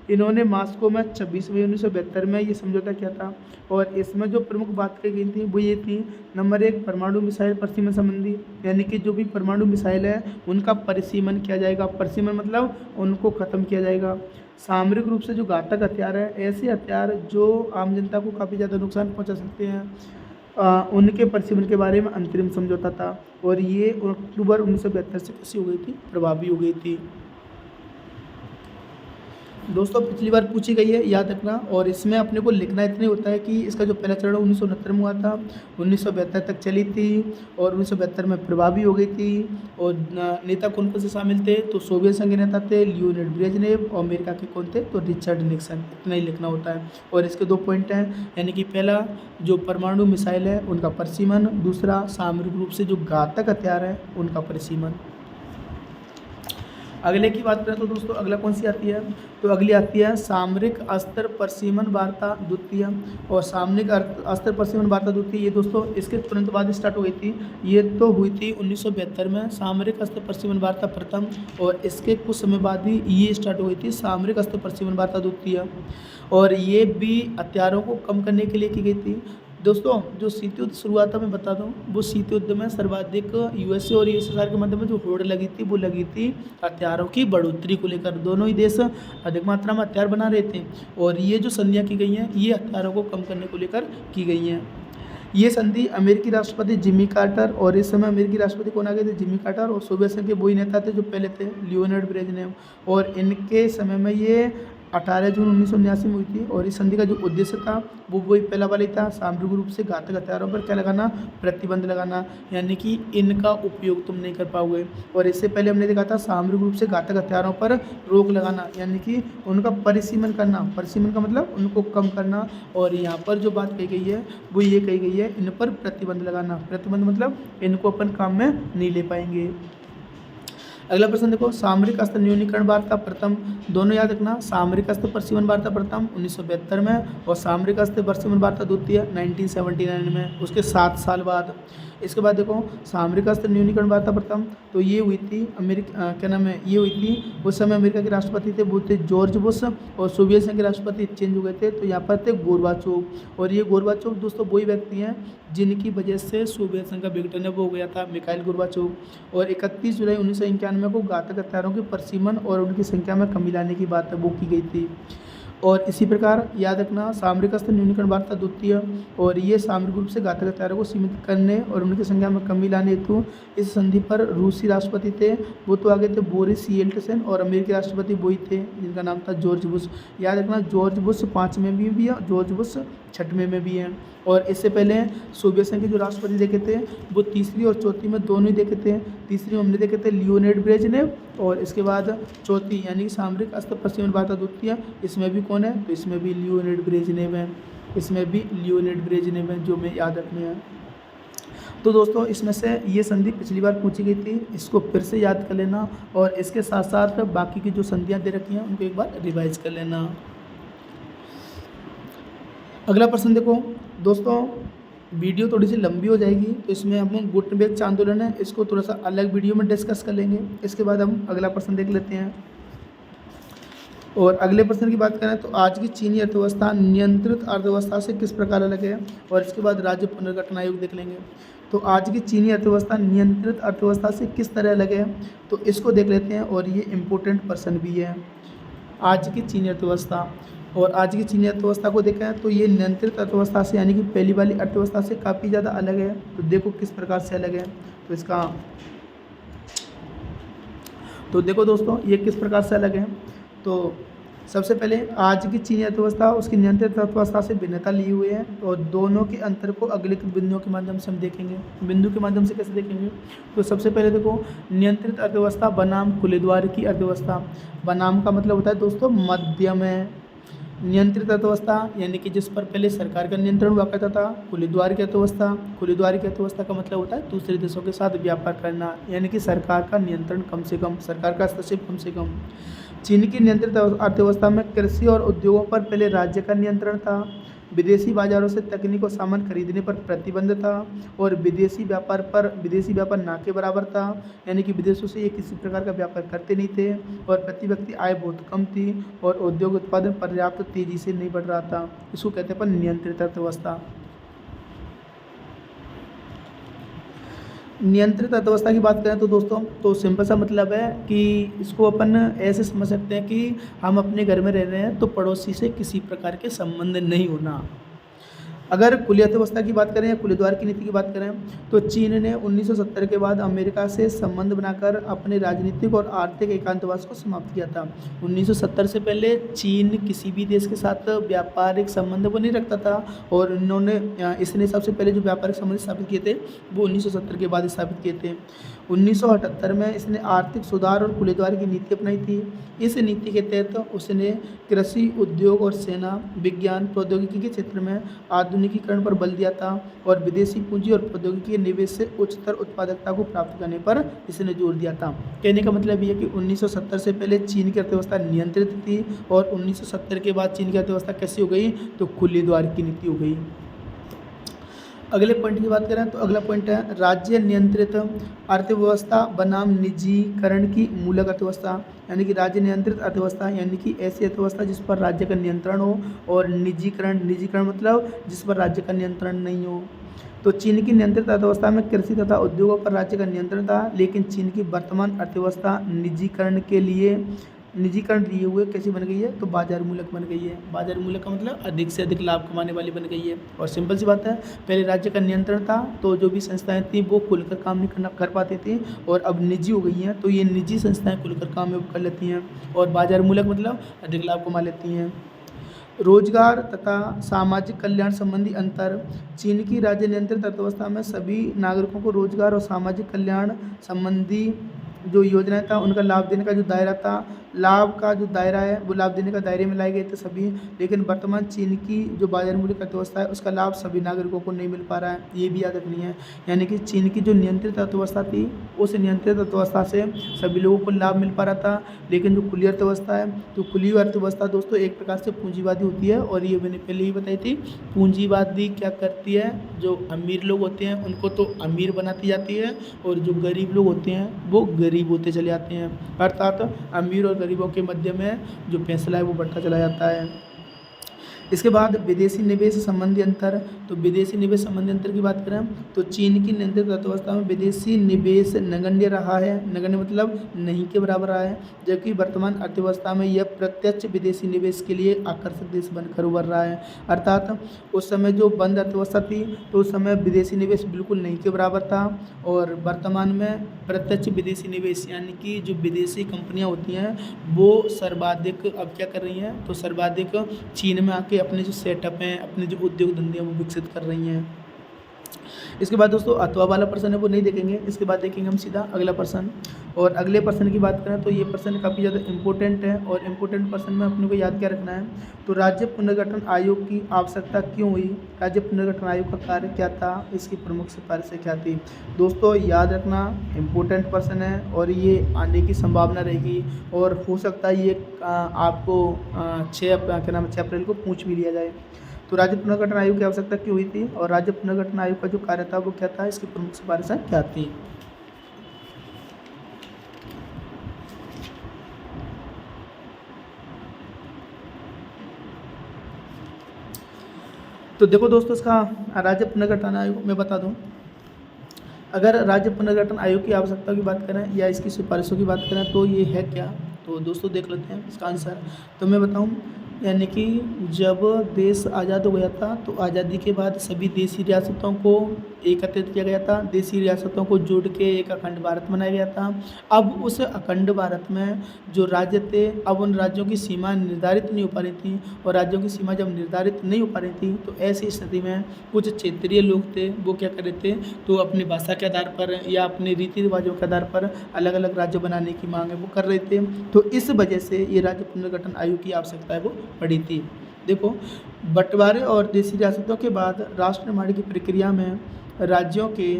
इन्होंने मॉस्को में 26 मई 1972 में ये समझौता किया था। और इसमें जो प्रमुख बात कही गई थी वो ये थी, नंबर 1, परमाणु मिसाइल परिसीमन संबंधी, यानी कि जो भी परमाणु मिसाइल है उनका परिसीमन किया जाएगा। परिसीमन मतलब उनको ख़त्म किया जाएगा। सामरिक रूप से जो घातक हथियार है, ऐसे हथियार जो आम जनता को काफ़ी ज़्यादा नुकसान पहुँचा सकते हैं, उनके परिसीमन के बारे में अंतरिम समझौता था। और ये अक्टूबर 1972 से कैसी हो गई थी? प्रभावी हो गई थी। दोस्तों पिछली बार पूछी गई है, याद रखना। और इसमें अपने को लिखना इतने होता है कि इसका जो पहला चरण 1969 में हुआ था, 1972 तक चली थी और 1972 में प्रभावी हो गई थी। और नेता कौन कौन से शामिल थे? तो सोवियत संघ के नेता थे लियोनिड ब्रेजनेव, और अमेरिका के कौन थे? तो रिचर्ड निक्सन। इतना ही लिखना होता है। और इसके 2 पॉइंट हैं, यानी कि पहला जो परमाणु मिसाइल है उनका परिसीमन, दूसरा सामरिक रूप से जो घातक हथियार है उनका परिसीमन। अगले की बात करें तो दोस्तों अगला कौन सी आती है? तो अगली आती है सामरिक अस्त्र परिसीमन वार्ता द्वितीय। और सामरिक अस्त्र परिसीमन वार्ता द्वितीय ये दोस्तों इसके तुरंत बाद स्टार्ट हो गई थी। ये तो हुई थी 1972 में सामरिक अस्त्र परिसीमन वार्ता प्रथम, और इसके कुछ समय बाद ही ये स्टार्ट हो गई थी सामरिक अस्त्र परिसीमन वार्ता द्वितीय। और ये भी हथियारों को कम करने के लिए की गई थी। दोस्तों जो शीत युद्ध शुरुआत मैं बता दूं, वो शीत युद्ध में सर्वाधिक यूएसए और यूएसएसआर के मध्य में जो होड़ लगी थी वो लगी थी हथियारों की बढ़ोतरी को लेकर। दोनों ही देश अधिक मात्रा में हथियार बना रहे थे, और ये जो संधियाँ की गई हैं ये हथियारों को कम करने को लेकर की गई हैं। ये संधि अमेरिकी राष्ट्रपति जिमी कार्टर, और इस समय अमेरिकी राष्ट्रपति कौन आ गए थे? Jimmy Carter. और सोवियत संघ के वही नेता थे जो पहले थे लियोनिड ब्रेजनेव। और इनके समय में ये 18 जून 1979 में हुई थी। और इस संधि का जो उद्देश्य था वो वही पहला वाला ही था, सामरिक रूप से घातक हथियारों पर क्या लगाना, प्रतिबंध लगाना, यानी कि इनका उपयोग तुम नहीं कर पाओगे। और इससे पहले हमने देखा था सामरिक रूप से घातक हथियारों पर रोक लगाना, यानी कि उनका परिसीमन करना। परिसीमन का मतलब उनको कम करना। और यहाँ पर जो बात कही गई है वो ये कही गई है, इन पर प्रतिबंध लगाना। प्रतिबंध मतलब इनको अपन काम में नहीं ले पाएंगे। अगला प्रश्न देखो, सामरिक अस्त्र न्यूनीकरण वार्ता प्रथम, दोनों याद रखना, सामरिक अस्त्र परिसीमन वार्ता प्रथम 1972 में और सामरिक अस्त्र परिसीमन वार्ता द्वितीय 1979 में, उसके 7 साल बाद। इसके बाद देखो सामरिक अस्त्र न्यूनीकरण वार्ता प्रथम, तो ये हुई थी क्या नाम है, ये हुई थी उस समय अमेरिका के राष्ट्रपति थे वो थे जॉर्ज बुश, और सोवियत संघ के राष्ट्रपति चेंज हो गए थे, तो यहाँ पर थे गोरबाचोव। और ये गोरबाचोव दोस्तों वही व्यक्ति हैं जिनकी वजह से सोवियत संघ का विघटन वो हो गया था, मिखाइल गोरबाचोव। और 31 जुलाई 1991 को घातक हथियारों के परिसीमन और उनकी संख्या में कमी लाने की बात वो की गई थी। और इसी प्रकार याद रखना सामरिक अस्त्र न्यूनीकरण वार्ता द्वितीय, और ये सामरिक रूप से घातक हथियारों को सीमित करने और उनकी संख्या में कमी लाने हेतु इस संधि पर रूसी राष्ट्रपति थे वो तो आगे थे बोरिस येल्टसिन, और अमेरिकी राष्ट्रपति वही थे जिनका नाम था जॉर्ज बुश। याद रखना जॉर्ज बुश 5वें में भी है, जॉर्ज बुश 6वें में भी है। और इससे पहले सोवियत संघ के जो राष्ट्रपति देखे थे वो तीसरी और चौथी में दोनों ही देखे थे। तीसरी में हमने देखे थे लियोनिड ब्रेजनेव, और इसके बाद चौथी यानी कि सामरिक अस्त्र परिसीमन वार्ता द्वितीय, इसमें भी कौन है, तो इसमें भी लियोनिड ब्रेजनेव है, इसमें भी लियोनिड ब्रेजनेव है, जो मैं याद रखने हैं। तो दोस्तों इसमें से ये संधि पिछली बार पूछी गई थी, इसको फिर से याद कर लेना, और इसके साथ साथ बाकी की जो संधियाँ दे रखी हैं उनको एक बार रिवाइज कर लेना। अगला प्रश्न देखो दोस्तों, वीडियो थोड़ी सी लंबी हो जाएगी तो इसमें हम गुटनबर्ग आंदोलन है इसको थोड़ा सा अलग वीडियो में डिस्कस कर लेंगे। इसके बाद हम अगला प्रश्न देख लेते हैं। और अगले प्रश्न की बात करें तो आज की चीनी अर्थव्यवस्था नियंत्रित अर्थव्यवस्था से किस प्रकार अलग है, और इसके बाद राज्य पुनर्गठन आयोग देख लेंगे। तो आज की चीनी अर्थव्यवस्था नियंत्रित अर्थव्यवस्था से किस तरह अलग है, तो इसको देख लेते हैं, और ये इम्पोर्टेंट प्रश्न भी है। आज की चीनी अर्थव्यवस्था, और आज की चीनी अर्थव्यवस्था को देखें तो ये नियंत्रित अर्थव्यवस्था से यानी कि पहली वाली अर्थव्यवस्था से काफ़ी ज़्यादा अलग है। तो देखो किस प्रकार से अलग है, तो इसका तो देखो दोस्तों ये किस प्रकार से अलग है। तो सबसे पहले आज की चीनी अर्थव्यवस्था उसकी नियंत्रित अर्थव्यवस्था से भिन्नता ली हुई है, और दोनों के अंतर को अगले बिंदुओं के माध्यम से हम देखेंगे। बिंदु के माध्यम से कैसे देखेंगे, तो सबसे पहले देखो नियंत्रित अर्थव्यवस्था बनाम खुले द्वार की अर्थव्यवस्था। बनाम का मतलब होता है दोस्तों मध्यम है। नियंत्रित अर्थव्यवस्था यानी कि जिस पर पहले सरकार का नियंत्रण हुआ करता था। खुली द्वार की अर्थव्यवस्था, खुली द्वार की अर्थव्यवस्था का मतलब होता है दूसरे देशों के साथ व्यापार करना, यानी कि सरकार का नियंत्रण कम से कम, सरकार का हस्तक्षेप कम से कम। चीन की नियंत्रित अर्थव्यवस्था में कृषि और उद्योगों पर पहले राज्य का नियंत्रण था। विदेशी बाजारों से तकनीक और सामान खरीदने पर प्रतिबंध था, और विदेशी व्यापार ना के बराबर था, यानी कि विदेशों से ये किसी प्रकार का व्यापार करते नहीं थे, और प्रति व्यक्ति आय बहुत कम थी, और उद्योग उत्पादन पर्याप्त तेजी से नहीं बढ़ रहा था। इसको कहते हैं अपन नियंत्रित अर्थव्यवस्था। नियंत्रित अर्थव्यवस्था की बात करें तो दोस्तों तो सिंपल सा मतलब है कि इसको अपन ऐसे समझ सकते हैं कि हम अपने घर में रह रहे हैं तो पड़ोसी से किसी प्रकार के संबंध नहीं होना। अगर खुली अर्थव्यवस्था की बात करें या खुले द्वार की नीति की बात करें तो चीन ने 1970 के बाद अमेरिका से संबंध बनाकर अपने राजनीतिक और आर्थिक एकांतवास को समाप्त किया था। 1970 से पहले चीन किसी भी देश के साथ व्यापारिक संबंध वो नहीं रखता था, और इसने सबसे पहले जो व्यापारिक संबंध स्थापित किए थे वो 1970 के बाद स्थापित किए थे। 1978 में इसने आर्थिक सुधार और खुले द्वार की नीति अपनाई थी। इस नीति के तहत उसने कृषि, उद्योग और सेना, विज्ञान, प्रौद्योगिकी के क्षेत्र में आधुनिकीकरण पर बल दिया था, और विदेशी पूंजी और प्रौद्योगिकी के निवेश से उच्चतर उत्पादकता को प्राप्त करने पर इसने जोर दिया था। कहने का मतलब ये है कि 1970 से पहले चीन की अर्थव्यवस्था नियंत्रित थी, और 1970 के बाद चीन की अर्थव्यवस्था कैसी हो गई, तो खुली द्वार की नीति हो गई। अगले पॉइंट की बात करें तो अगला पॉइंट है राज्य नियंत्रित अर्थव्यवस्था बनाम निजीकरण की मूलक अर्थव्यवस्था। यानी कि राज्य नियंत्रित अर्थव्यवस्था यानी कि ऐसी अर्थव्यवस्था जिस पर राज्य का नियंत्रण हो, और निजीकरण मतलब जिस पर राज्य का नियंत्रण नहीं हो। तो चीन की नियंत्रित अर्थव्यवस्था में कृषि तथा उद्योगों पर राज्य का नियंत्रण था, लेकिन चीन की वर्तमान अर्थव्यवस्था निजीकरण के लिए निजीकरण लिए हुए कैसी बन गई है, तो बाजार मूलक बन गई है। बाजार मूलक का मतलब अधिक से अधिक लाभ कमाने वाली बन गई है। और सिंपल सी बात है, पहले राज्य का नियंत्रण था तो जो भी संस्थाएं थी वो खुलकर काम नहीं कर पाती थी, और अब निजी हो गई हैं तो ये निजी संस्थाएं खुलकर काम कर लेती हैं, और बाजार मूलक मतलब अधिक लाभ कमा लेती हैं। रोजगार तथा सामाजिक कल्याण संबंधी अंतर। चीन की राज्य नियंत्रित अर्थव्यवस्था में सभी नागरिकों को रोजगार और सामाजिक कल्याण संबंधी जो योजनाएं था उनका लाभ देने का जो दायरा था, लाभ का जो दायरा है वो लाभ देने का दायरे में लाए गए थे सभी। लेकिन वर्तमान चीन की जो बाजार मूलक अर्थव्यवस्था है उसका लाभ सभी नागरिकों को नहीं मिल पा रहा है, ये भी याद रखनी है। यानी कि चीन की जो नियंत्रित अर्थव्यवस्था थी उस नियंत्रित अर्थव्यवस्था से सभी लोगों को लाभ मिल पा रहा था, लेकिन जो खुली अर्थव्यवस्था है, तो खुली अर्थव्यवस्था दोस्तों एक प्रकार से पूंजीवादी होती है, और ये मैंने पहले ही बताई थी। पूंजीवादी क्या करती है, जो अमीर लोग होते हैं उनको तो अमीर बनाती जाती है, और जो गरीब लोग होते हैं वो गरीब होते चले जाते हैं। अर्थात अमीर और गरीबों के मध्य में जो फैसला है वो बढ़ता चला जाता है। इसके बाद विदेशी निवेश संबंधी अंतर। तो विदेशी निवेश संबंधी अंतर की बात करें तो चीन की नियंत्रित अर्थव्यवस्था में विदेशी निवेश नगण्य रहा है, नगण्य मतलब नहीं के बराबर रहा है, जबकि वर्तमान अर्थव्यवस्था में यह प्रत्यक्ष विदेशी निवेश के लिए आकर्षक देश बनकर उभर रहा है। अर्थात उस समय जो बंद अर्थव्यवस्था थी तो उस समय विदेशी निवेश बिल्कुल नहीं के बराबर था, और वर्तमान में प्रत्यक्ष विदेशी निवेश यानी कि जो विदेशी कंपनियां होती हैं वो सर्वाधिक अब क्या कर रही हैं, तो सर्वाधिक चीन में आके अपने जो सेटअप हैं, अपने जो उद्योग धंधे हैं वो विकसित कर रही हैं। इसके बाद दोस्तों अथवा वाला प्रश्न है वो नहीं देखेंगे, इसके बाद देखेंगे हम सीधा अगला प्रश्न। और अगले प्रश्न की बात करें तो ये प्रश्न काफ़ी ज़्यादा इंपॉर्टेंट है, और इम्पोर्टेंट प्रश्न में अपने को याद क्या रखना है, तो राज्य पुनर्गठन आयोग की आवश्यकता क्यों हुई, राज्य पुनर्गठन आयोग का कार्य क्या था, इसकी प्रमुख सिफारिशें क्या थी। दोस्तों याद रखना इंपॉर्टेंट प्रश्न है, और ये आने की संभावना रहेगी, और हो सकता है ये आपको 6 अप्रैल को पूछ भी लिया जाए। तो राज्य पुनर्गठन आयोग की आवश्यकता क्यों हुई थी, और राज्य पुनर्गठन आयोग का जो कार्य था वो क्या था, इसकी प्रमुख सिफारिशें क्या थी। तो देखो दोस्तों, इसका राज्य पुनर्गठन आयोग मैं बता दूं, अगर राज्य पुनर्गठन आयोग की आवश्यकता की बात करें या इसकी सिफारिशों की बात करें तो ये है क्या, तो दोस्तों देख लेते हैं इसका आंसर। तो मैं बताऊं, यानी कि जब देश आज़ाद हो गया था तो आज़ादी के बाद सभी देशी रियासतों को एकत्रित किया गया था, देशी रियासतों को जोड़ के एक अखंड भारत बनाया गया था। अब उस अखंड भारत में जो राज्य थे, अब उन राज्यों की सीमा निर्धारित नहीं हो पा रही थी, और राज्यों की सीमा जब निर्धारित नहीं हो पा रही थी तो ऐसी स्थिति में कुछ क्षेत्रीय लोग थे वो क्या कर रहे थे, तो अपनी भाषा के आधार पर या अपने रीति रिवाजों के आधार पर अलग अलग राज्य बनाने की मांग है वो कर रहे थे। तो इस वजह से ये राज्य पुनर्गठन आयोग की आवश्यकता है वो पड़ी थी। देखो, बंटवारे और देशी रियासतों के बाद राष्ट्र निर्माण की प्रक्रिया में राज्यों के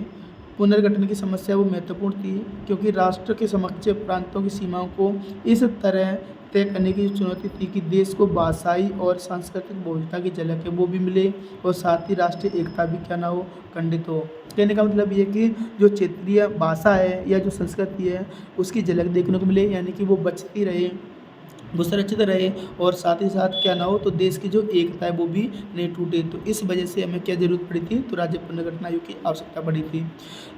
पुनर्गठन की समस्या वो महत्वपूर्ण थी, क्योंकि राष्ट्र के समक्ष प्रांतों की सीमाओं को इस तरह तय करने की चुनौती थी कि देश को भाषाई और सांस्कृतिक बहुलता की झलक है वो भी मिले, और साथ ही राष्ट्रीय एकता भी क्या ना हो, खंडित हो। कहने का मतलब ये कि जो क्षेत्रीय भाषा है या जो संस्कृति है उसकी झलक देखने को मिले, यानी कि वो बचती रहे, वो सुरक्षित रहे, और साथ ही साथ क्या ना हो तो देश की जो एकता है वो भी नहीं टूटे। तो इस वजह से हमें क्या जरूरत पड़ी थी, तो राज्य पुनर्गठन आयोग की आवश्यकता पड़ी थी।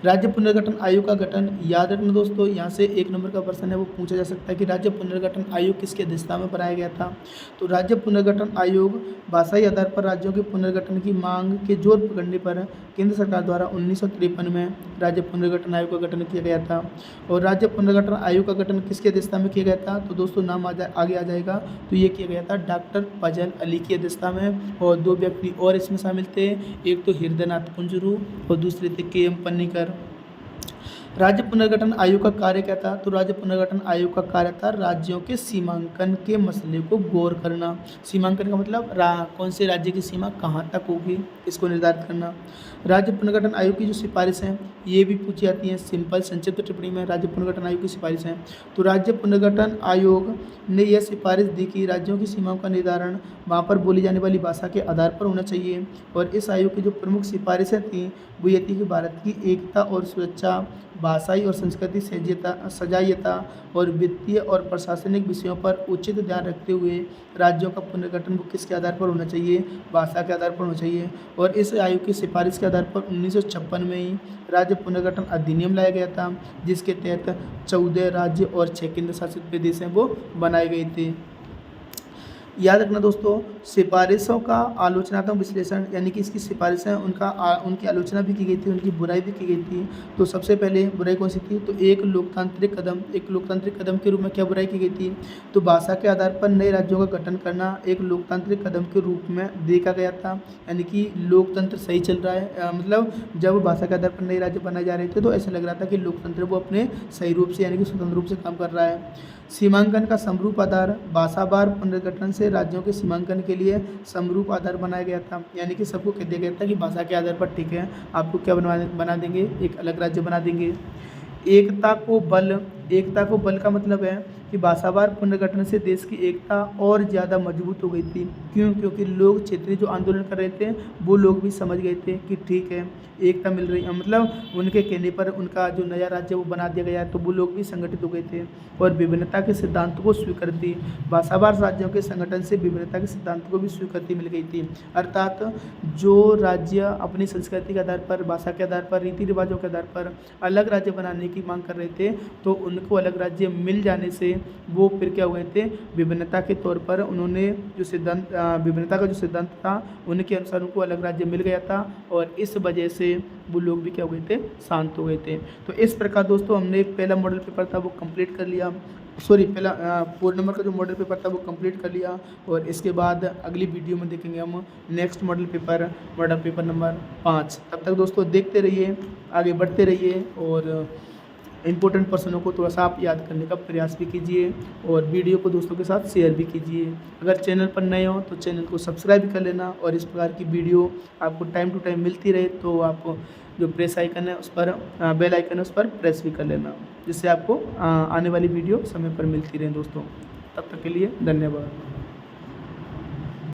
राज्य पुनर्गठन आयोग का गठन याद रखना दोस्तों, यहाँ से 1 नंबर का प्रश्न है वो पूछा जा सकता है कि राज्य पुनर्गठन आयोग किसकी अध्यक्षता में बनाया गया था। तो राज्य पुनर्गठन आयोग भाषाई आधार पर राज्यों के पुनर्गठन की मांग के जोर पकड़ने पर केंद्र सरकार द्वारा 1953 में राज्य पुनर्गठन आयोग का गठन किया गया था। और राज्य पुनर्गठन आयोग का गठन किसकी अध्यक्षता में किया गया था, तो दोस्तों नाम आगे आ जाएगा, तो ये किया गया था डॉक्टर फजल अली की अध्यक्षता में, और 2 व्यक्ति और इसमें शामिल थे, एक तो हृदयनाथ कुंजरू और दूसरे थे KM पन्नीकर। राज्य पुनर्गठन आयोग का कार्य क्या था, तो राज्य पुनर्गठन आयोग का कार्य था राज्यों के सीमांकन के मसले को गौर करना। सीमांकन का मतलब कौन से राज्य की सीमा कहाँ तक होगी इसको निर्धारित करना। राज्य पुनर्गठन आयोग की जो सिफारिश हैं ये भी पूछी जाती हैं, सिंपल संक्षिप्त टिप्पणी में राज्य पुनर्गठन आयोग की सिफारिश हैं। तो राज्य पुनर्गठन आयोग ने यह सिफारिश दी कि राज्यों की सीमाओं का निर्धारण वहाँ पर बोली जाने वाली भाषा के आधार पर होना चाहिए, और इस आयोग की जो प्रमुख सिफारिशें थीं वो ये थी कि भारत की एकता और सुरक्षा भाषाई और संस्कृति सजातीयता और वित्तीय और प्रशासनिक विषयों पर उचित ध्यान रखते हुए राज्यों का पुनर्गठन वो किसके आधार पर होना चाहिए, भाषा के आधार पर होना चाहिए। और इस आयोग की सिफारिश के आधार पर 1956 में ही राज्य पुनर्गठन अधिनियम लाया गया था, जिसके तहत 14 राज्य और 6 केंद्र शासित प्रदेश हैं वो बनाए गए थे। याद रखना दोस्तों, सिफारिशों का आलोचनात्मक विश्लेषण यानी कि इसकी सिफारिशें उनकी आलोचना भी की गई थी, उनकी बुराई भी की गई थी। तो सबसे पहले बुराई कौन सी थी, तो एक लोकतांत्रिक कदम के रूप में क्या बुराई की गई थी, तो भाषा के आधार पर नए राज्यों का गठन करना एक लोकतांत्रिक कदम के रूप में देखा गया था। यानी कि लोकतंत्र सही चल रहा है, मतलब जब भाषा के आधार पर नए राज्य बनाए जा रहे थे तो ऐसा लग रहा था कि लोकतंत्र वो अपने सही रूप से यानी कि स्वतंत्र रूप से काम कर रहा है। सीमांकन का समरूप आधार, भाषावार पुनर्गठन से राज्यों के सीमांकन के लिए समरूप आधार बनाया गया था। यानी कि सबको कह दिया गया था कि भाषा के आधार पर ठीक है, आपको क्या बना देंगे, एक अलग राज्य बना देंगे। एकता को बल का मतलब है कि भाषावार पुनर्गठन से देश की एकता और ज़्यादा मजबूत हो गई थी। क्यों, क्योंकि लोग क्षेत्रीय जो आंदोलन कर रहे थे वो लोग भी समझ गए थे कि ठीक है एकता मिल रही है, मतलब उनके कहने पर उनका जो नया राज्य वो बना दिया गया, तो वो लोग भी संगठित हो गए थे और विभिन्नता के सिद्धांत को स्वीकृति, भाषावार राज्यों के संगठन से विभिन्नता के सिद्धांत को भी स्वीकृति मिल गई थी। अर्थात जो राज्य अपनी संस्कृति के आधार पर, भाषा के आधार पर, रीति रिवाजों के आधार पर अलग राज्य बनाने की मांग कर रहे थे, तो उनको अलग राज्य मिल जाने से वो फिर क्या हुए थे, विभिन्नता के तौर पर उन्होंने जो सिद्धांत, विभिन्नता का जो सिद्धांत था उनके अनुसार उनको अलग राज्य मिल गया था और इस वजह से वो लोग भी क्या हुए थे, शांत हो गए थे। तो इस प्रकार दोस्तों हमने पहला मॉडल पेपर था वो कंप्लीट कर लिया, पहला 4 नंबर का जो मॉडल पेपर था वो कंप्लीट कर लिया। और इसके बाद अगली वीडियो में देखेंगे हम नेक्स्ट मॉडल पेपर नंबर 5। तब तक दोस्तों देखते रहिए, आगे बढ़ते रहिए और इम्पोर्टेंट पर्सनों को थोड़ा सा आप याद करने का प्रयास भी कीजिए और वीडियो को दोस्तों के साथ शेयर भी कीजिए। अगर चैनल पर नए हो तो चैनल को सब्सक्राइब भी कर लेना और इस प्रकार की वीडियो आपको टाइम टू टाइम मिलती रहे तो आप जो प्रेस आइकन है उस पर, बेल आइकन है उस पर प्रेस भी कर लेना, जिससे आपको आने वाली वीडियो समय पर मिलती रहे दोस्तों। तब तक के लिए धन्यवाद।